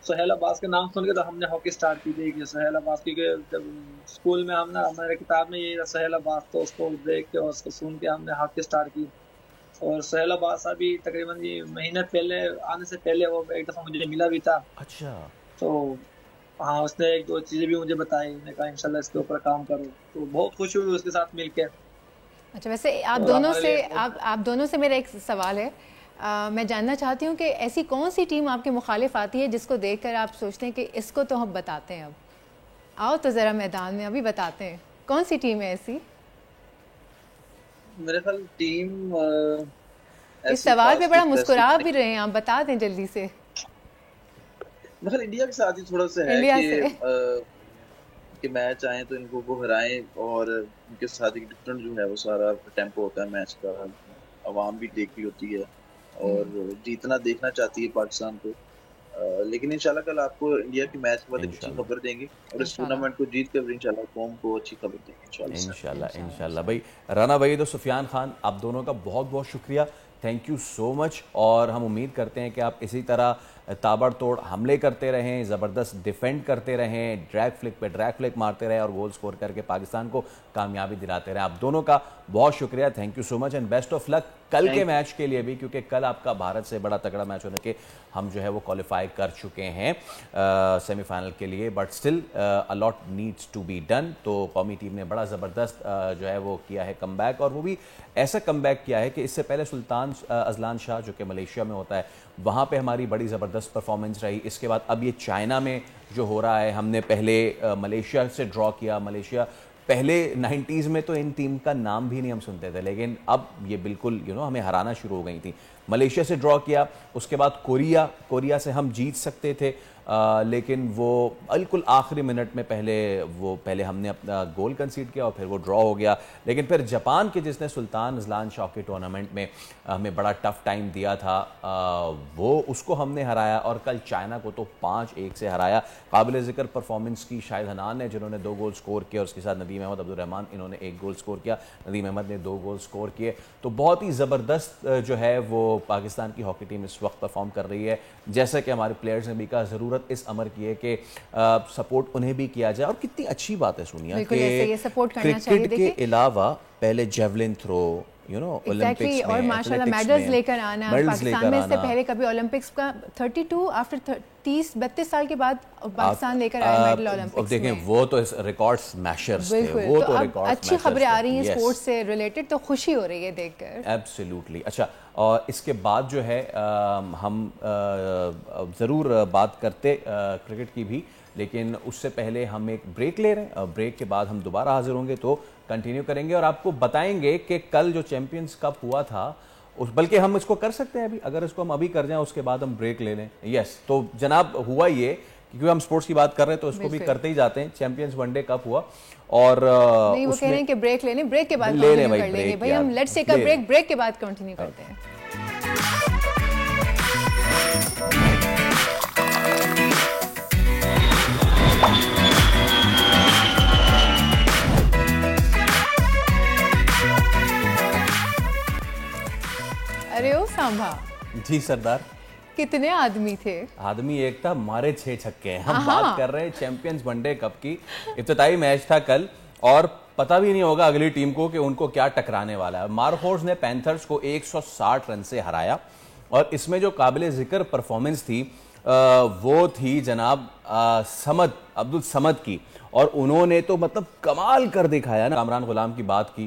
सुहेल अब्बास के नाम सुन के तो हमने हॉकी स्टार्ट की थी कि सुहेल अब्बास की, जब स्कूल में हमने हमारे किताब में ये सुहेल अब्बास, तो उसको देख के और उसको सुन के हमने हॉकी स्टार्ट की। और सुहेल अब्बास अभी तकरीबन ये महीने पहले आने से पहले वो एक दफ़ा मुझे मिला भी था। अच्छा। तो हाँ, उसने 1-2 चीज़ें भी मुझे बताई, मैंने कहा इंशाल्लाह इसके ऊपर काम करो, तो बहुत खुशी हुई उसके साथ मिलके। अच्छा, वैसे आप दोनों से मेरा एक सवाल है, मैं जानना चाहती हूँ कि ऐसी कौन सी टीम आपके मुखालिफ आती है जिसको देखकर आप सोचते हैं कि इसको तो हम बताते हैं, अब आओ तो ज़रा मैदान में अभी बताते हैं, कौन सी टीम है ऐसी? मेरे ख्याल टीम इस सवाल पे बड़ा मुस्कुरा भी रहे हैं आप, बता दें जल्दी से। मतलब इंडिया के साथ ही थोड़ा सा है कि मैच आए तो इनको वो हराएं, और उनके साथ एक डिफरेंट जो है वो सारा टेम्पो होता है मैच का, आवाम भी देख रही होती है और जीतना देखना चाहती है पाकिस्तान को। लेकिन इंशाल्लाह कल आपको इंडिया की मैच के बाद अच्छी खबर देंगे और इस टूर्नामेंट को जीत कर इंशाल्लाह कौम को अच्छी खबर देंगे इंशाल्लाह। भाई राना भाई तो सुफियान खान, आप दोनों का बहुत बहुत शुक्रिया, थैंक यू सो मच। और हम उम्मीद करते हैं कि आप इसी तरह ताबड़तोड़ हमले करते रहें, ज़बरदस्त डिफेंड करते रहें, ड्रैग फ्लिक पे ड्रैग फ्लिक मारते रहें और गोल स्कोर करके पाकिस्तान को कामयाबी दिलाते रहें। आप दोनों का बहुत शुक्रिया, thank you so much and best of luck कल के मैच के लिए भी, क्योंकि कल आपका भारत से बड़ा तगड़ा मैच होने के हम जो है वो क्वालिफाई कर चुके हैं सेमीफाइनल के लिए, but still a lot needs to be done. तो कौमी टीम ने बड़ा ज़बरदस्त जो है वो किया है कमबैक, और वो भी ऐसा कमबैक किया है कि इससे पहले सुल्तान अजलान शाह जो कि मलेशिया में होता है, वहाँ पे हमारी बड़ी ज़बरदस्त परफॉर्मेंस रही। इसके बाद अब ये चाइना में जो हो रहा है, हमने पहले मलेशिया से ड्रॉ किया। मलेशिया पहले 90s में तो इन टीम का नाम भी नहीं हम सुनते थे, लेकिन अब ये बिल्कुल हमें हराना शुरू हो गई थी। मलेशिया से ड्रॉ किया, उसके बाद कोरिया से हम जीत सकते थे, लेकिन वो बिल्कुल आखिरी मिनट में पहले हमने अपना गोल कंसीड किया और फिर वो ड्रॉ हो गया। लेकिन फिर जापान के जिसने सुल्तान अजलान शाह के टूर्नामेंट में हमें बड़ा टफ टाइम दिया था, वो उसको हमने हराया, और कल चाइना को तो 5-1 से हराया। काबिल ज़िक्र परफॉर्मेंस की शाहिद हनान ने, जिन्होंने 2 गोल स्कोर किए, और उसके साथ नदीम अहमद अब्दुर्रहमान, इन्होंने 1 गोल स्कोर किया, नदीम अहमद ने 2 गोल स्कोर किए। तो बहुत ही ज़बरदस्त जो है वो पाकिस्तान की हॉकी टीम इस वक्त परफॉर्म कर रही है। जैसा कि हमारे प्लेयर्स ने भी कहा, ज़रूरत इस अमर की है कि सपोर्ट उन्हें भी किया जाए। और कितनी अच्छी बात है सोनिया कि क्रिकेट के अलावा पहले जेवलिन थ्रो, ओलंपिक्स और माशाल्लाह मेडल्स लेकर आना, पाकिस्तान में इससे पहले कभी ओलंपिक्स का 32 आफ्टर 30-32 साल के बाद पाकिस्तान लेकर आया मेडल ओलंपिक्स में। देखें वो तो रिकॉर्ड स्मैशर्स थे, वो तो रिकॉर्ड अच्छी खबरें आ रही हैं स्पोर्ट्स से रिलेटेड, तो खुशी हो रही है देखकर। एब्सोल्युटली। अच्छा, और इसके बाद जो है हम ज़रूर बात करते क्रिकेट की भी, लेकिन उससे पहले हम एक ब्रेक ले रहे हैं। ब्रेक के बाद हम दोबारा हाजिर होंगे तो कंटिन्यू करेंगे और आपको बताएंगे कि कल जो चैंपियंस कप हुआ था बल्कि हम इसको कर सकते हैं अभी, अगर इसको हम अभी कर जाएं उसके बाद हम ब्रेक ले लें। यस, तो जनाब हुआ ये, क्योंकि हम स्पोर्ट्स की बात कर रहे हैं तो इसको भी करते ही जाते हैं। चैंपियंस वनडे कप हुआ और नहीं, वो कह रहे हैं कि ब्रेक लेने, ब्रेक के बाद कंटिन्यू कर लेंगे भाई हम। Let's take a break, break के बाद कंटिन्यू करते हैं। अरे ओ सांभा जी सरदार, कितने आदमी थे? आदमी एक था, मारे 6 छक्के हैं। हम बात कर रहे हैं चैंपियंस वनडे कप की। इफ्तिताई मैच था कल और पता भी नहीं होगा अगली टीम को कि उनको क्या टकराने वाला है। मारफोर्स ने पैंथर्स को 160 रन से हराया और इसमें जो काबिले जिक्र परफॉर्मेंस थी वो थी जनाब अब्दुल समद की, और उन्होंने तो मतलब कमाल कर दिखाया ना। कामरान गुलाम की बात की,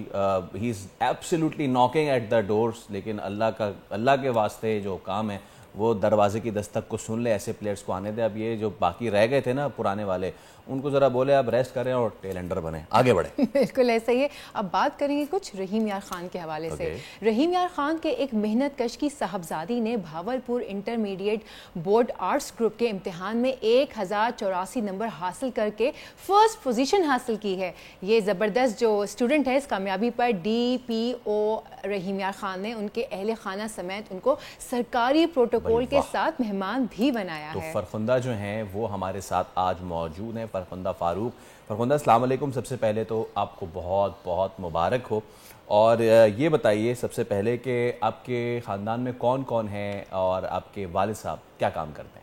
he is absolutely knocking at the doors, लेकिन अल्लाह के वास्ते जो काम है वो दरवाजे की दस्तक को सुन ले, ऐसे प्लेयर्स को आने दे। अब ये जो बाकी रह गए थे ना पुराने वाले, उनको जरा बोले आप रेस्ट करें और टेल एंडर बने, आगे बढ़े। बिल्कुल ऐसा ही है। अब बात करेंगे कुछ रहीम यार खान के हवाले से। रहीम यार खान के एक मेहनत कश की साहबजादी ने Bahawalpur intermediate board arts group के इम्तिहान में 1084 नंबर हासिल करके फर्स्ट पोजीशन हासिल की है। ये ज़बरदस्त जो स्टूडेंट है, इस कामयाबी पर DPO रहीम यार खान ने उनके अहले खाना समेत उनको सरकारी प्रोटोकॉल के साथ मेहमान भी बनाया है। तो फरखुंदा जो हैं वो हमारे साथ आज मौजूद हैं, फरखुंदा फारूक। फरखुंदा अस्सलाम वालेकुम। सबसे पहले तो आपको बहुत बहुत मुबारक हो, और ये बताइए सबसे पहले कि आपके ख़ानदान में कौन कौन है और आपके वालिद साहब क्या काम करते हैं?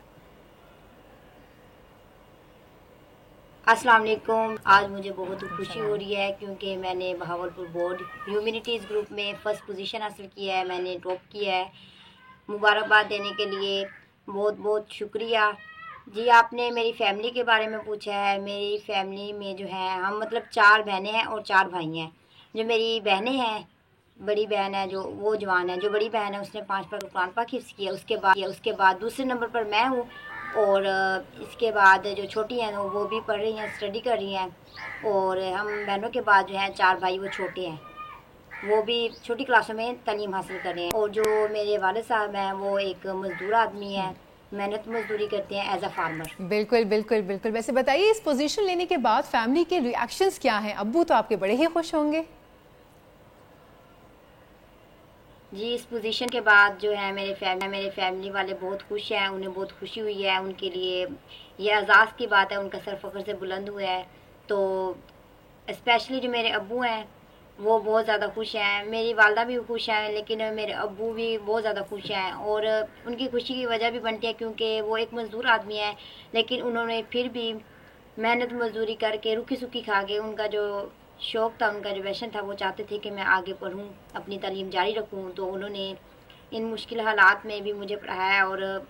अस्सलाम वालेकुम। आज मुझे बहुत खुशी हो रही है क्योंकि मैंने भावलपुर बोर्ड ह्यूमैनिटीज़ ग्रुप में फ़र्स्ट पोजीशन हासिल किया है, मैंने टॉप किया है। मुबारकबाद देने के लिए बहुत बहुत शुक्रिया। जी, आपने मेरी फैमिली के बारे में पूछा है। मेरी फैमिली में जो है हम मतलब 4 बहनें हैं और 4 भाई हैं। जो मेरी बहनें हैं, बड़ी बहन है जो वो जवान है, जो बड़ी बहन है उसने 5 बार कुरान पाक हिफ्ज़ किया। उसके बाद दूसरे नंबर पर मैं हूँ, और इसके बाद जो छोटी हैं वो भी पढ़ रही हैं, स्टडी कर रही हैं। और हम बहनों के बाद जो हैं 4 भाई वो छोटे हैं, वो भी छोटी क्लासों में तालीम हासिल कर रहे हैं। और जो मेरे वालिद साहब हैं वो एक मजदूर आदमी है, मेहनत मजदूरी करते हैं एज अ फार्मर। बिल्कुल बिल्कुल बिल्कुल। वैसे बताइए इस पोजीशन लेने के बाद फैमिली के रिएक्शंस क्या हैं? अब्बू तो आपके बड़े ही खुश होंगे। जी, इस पोजीशन के बाद जो है मेरे फैमिली वाले बहुत खुश हैं, उन्हें बहुत खुशी हुई है। उनके लिए ये एजाज़ की बात है, उनका सर फ़ख्र से बुलंद हुआ है। तो स्पेशली जो मेरे अब्बू हैं वो बहुत ज़्यादा खुश हैं, मेरी वालदा भी खुश हैं, लेकिन मेरे अब्बू भी बहुत ज़्यादा खुश हैं। और उनकी खुशी की वजह भी बनती है क्योंकि वो एक मज़दूर आदमी है, लेकिन उन्होंने फिर भी मेहनत मजदूरी करके रुखी सुखी खा के उनका जो शौक़ था, उनका जो पैशन था, वो चाहते थे कि मैं आगे पढ़ूँ, अपनी तालीम जारी रखूँ। तो उन्होंने इन मुश्किल हालात में भी मुझे पढ़ाया, और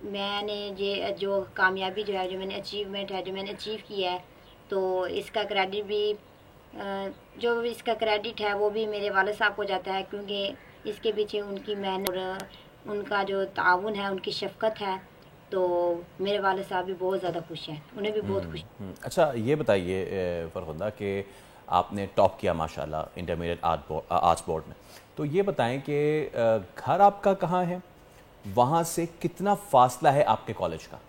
मैंने ये जो कामयाबी जो है, जो मैंने अचीवमेंट है, जो मैंने अचीव किया है, तो इसका क्रेडिट भी है वो भी मेरे वालिद साहब को जाता है, क्योंकि इसके पीछे उनकी मेहनत और उनका जो ताउन है, उनकी शफ़क़त है। तो मेरे वालिद साहब भी बहुत ज़्यादा खुश हैं, उन्हें भी बहुत खुश। अच्छा, ये बताइए फरखुंदा कि आपने टॉप किया माशाल्लाह इंटरमीडिएट आर्ट्स बोर्ड में, तो ये बताएं कि घर आपका कहाँ है, वहाँ से कितना फासला है आपके कॉलेज का?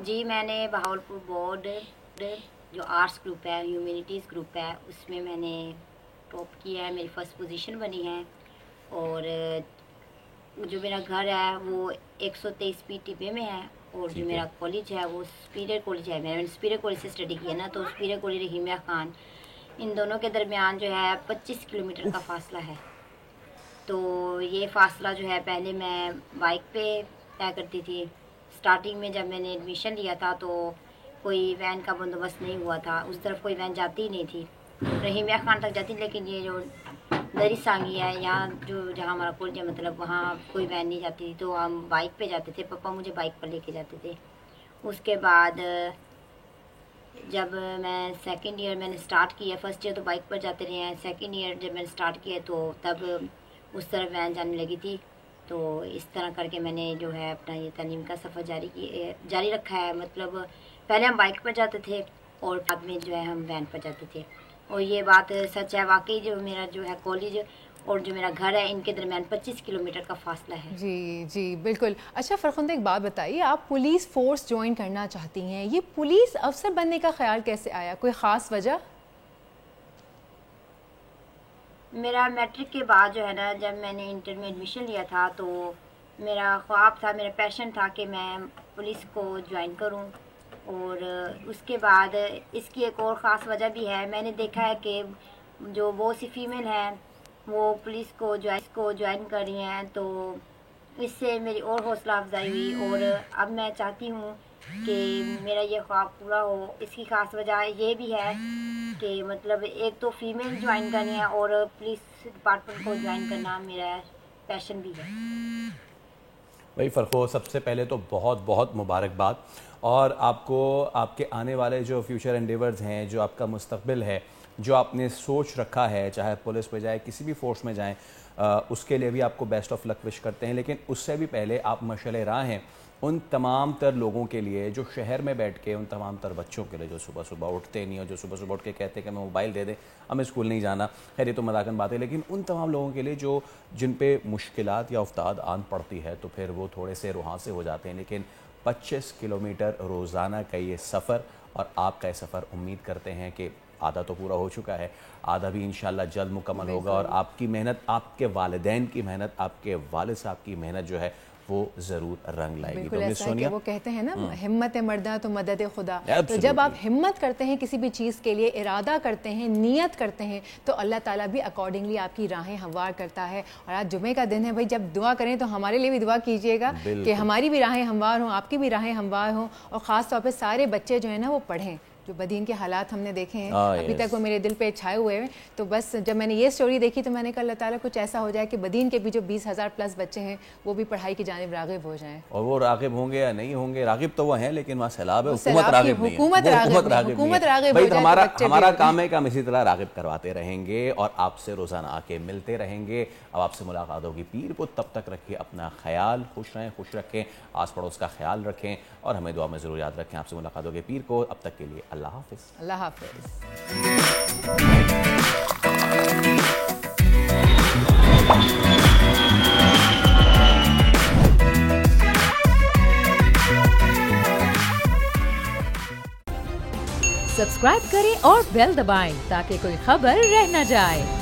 जी, मैंने भावलपुर बोर्ड जो आर्ट्स ग्रुप है, ह्यूमैनिटीज़ ग्रुप है, उसमें मैंने टॉप किया है, मेरी फ़र्स्ट पोजीशन बनी है। और जो मेरा घर है वो 123 PTP में है, और जो मेरा कॉलेज है वो सुपीरियर कॉलेज है। मैंने सुपीरियर कॉलेज से स्टडी किया ना, तो सुपीरियर कॉलेज रहीम यार खान, इन दोनों के दरमियान जो है 25 किलोमीटर का फासला है। तो ये फासला जो है पहले मैं बाइक पे तय करती थी। स्टार्टिंग में जब मैंने एडमिशन लिया था तो कोई वैन का बंदोबस्त नहीं हुआ था, उस तरफ कोई वैन जाती ही नहीं थी, रहीम यार खान तक जाती, लेकिन ये जो दरी सांगी है यहाँ जहाँ हमारा कॉलेज है, मतलब वहाँ कोई वैन नहीं जाती थी, तो हम बाइक पे जाते थे। पापा मुझे बाइक पर लेके जाते थे। उसके बाद जब मैं सेकंड ईयर मैंने स्टार्ट किया, फर्स्ट ईयर तो बाइक पर जाते रहे हैं, सेकंड ईयर जब मैंने स्टार्ट किया तो तब उस तरफ वैन जाने लगी थी। तो इस तरह करके मैंने जो है अपना ये तालीम का सफ़र जारी रखा है। मतलब पहले हम बाइक पर जाते थे और बाद में जो है हम वैन पर जाते थे। और ये बात सच है, वाकई जो मेरा जो है कॉलेज और जो मेरा घर है इनके दरमियान 25 किलोमीटर का फासला है। जी जी बिल्कुल। अच्छा फरखुंदा, एक बात बताइए, आप पुलिस फोर्स ज्वाइन करना चाहती हैं, ये पुलिस अफसर बनने का ख्याल कैसे आया, कोई ख़ास वजह? मेरा मैट्रिक के बाद जो है ना, जब मैंने इंटर में एडमिशन लिया था तो मेरा ख्वाब था, मेरा पैशन था कि मैं पुलिस को ज्वाइन करूं। और उसके बाद इसकी एक और ख़ास वजह भी है, मैंने देखा है कि जो बहुत सी फीमेल हैं वो पुलिस को ज्वाइन कर रही हैं, तो इससे मेरी और हौसला अफजाई हुई और अब मैं चाहती हूँ कि मेरा ये ख्वाब पूरा हो। इसकी ख़ास वजह ये भी है कि मतलब एक तो फीमेल ज्वाइन करनी है और पुलिस डिपार्टमेंट को ज्वाइन करना मेरा पैशन भी है। भाई फ़रखो, सबसे पहले तो बहुत बहुत मुबारकबाद, और आपको आपके आने वाले जो फ्यूचर एंडेवर्स हैं, जो आपका मुस्तकबिल है, जो आपने सोच रखा है, चाहे पुलिस में जाए किसी भी फोर्स में जाएं, उसके लिए भी आपको बेस्ट ऑफ लक विश करते हैं। लेकिन उससे भी पहले आप मशाल राह हैं उन तमाम तर लोगों के लिए जो शहर में बैठ के, उन तमाम तर बच्चों के लिए जो सुबह सुबह उठते नहीं, और जो सुबह सुबह उठ के कहते हैं कि हमें मोबाइल दे दें, हमें स्कूल नहीं जाना। खैर ये तो मजाकन बात है, लेकिन उन तमाम लोगों के लिए जो जिन पे मुश्किलात या उफ्ताद आन पड़ती है तो फिर वो थोड़े से रुहाँ से हो जाते हैं। लेकिन 25 किलोमीटर रोज़ाना का ये सफ़र, और आपका ये सफ़र उम्मीद करते हैं कि आधा तो पूरा हो चुका है, आधा भी इंशाल्लाह जल्द मुकम्मल होगा, और आपकी मेहनत, आपके वालिदैन की मेहनत, आपके वालिद साहब की मेहनत जो है वो ज़रूर रंग लाएगी। बिल्कुल तो ऐसा है कि वो कहते हैं ना, हिम्मत मर्दा तो मदद खुदा। तो Absolutely. जब आप हिम्मत करते हैं किसी भी चीज़ के लिए, इरादा करते हैं, नियत करते हैं, तो अल्लाह ताला भी अकॉर्डिंगली आपकी राहें हमवार करता है। और आज जुमे का दिन है भाई, जब दुआ करें तो हमारे लिए भी दुआ कीजिएगा कि हमारी भी राहें हमवार हों, आपकी भी राहें हमवार हों, और ख़ास तौर पर सारे बच्चे जो है ना वो पढ़ें। जो बदीन के हालात हमने देखे हैं अभी तक वो मेरे दिल पे छाए हुए हैं, तो बस जब मैंने ये स्टोरी देखी तो मैंने कहा अल्लाह ताला कुछ ऐसा हो जाए कि बदीन के भी जो 20,000 प्लस बच्चे हैं वो भी पढ़ाई की जानिब रागिब हो जाएं। और वो रागिब होंगे या नहीं होंगे, रागिब तो वो हैं, लेकिन वहाँ सैलाब है, हुकूमत रागिब नहीं है। हुकूमत रागिब भाई, हमारा काम है कि हम इसी तरह रागिब करवाते रहेंगे और आपसे रोज़ाना आके मिलते रहेंगे। अब आपसे मुलाकात होगी पीर को, तब तक रखिए अपना ख्याल, खुश रहें, खुश रखें, आस पड़ोस का ख्याल रखें, और हमें दुआ में ज़रूर याद रखें। आपसे मुलाकात होगी पीर को, अब तक के लिए अल्लाह हाफ़िज़। अल्लाह हाफ़िज़। सब्सक्राइब करें और बेल दबाएं ताकि कोई खबर रह न जाए।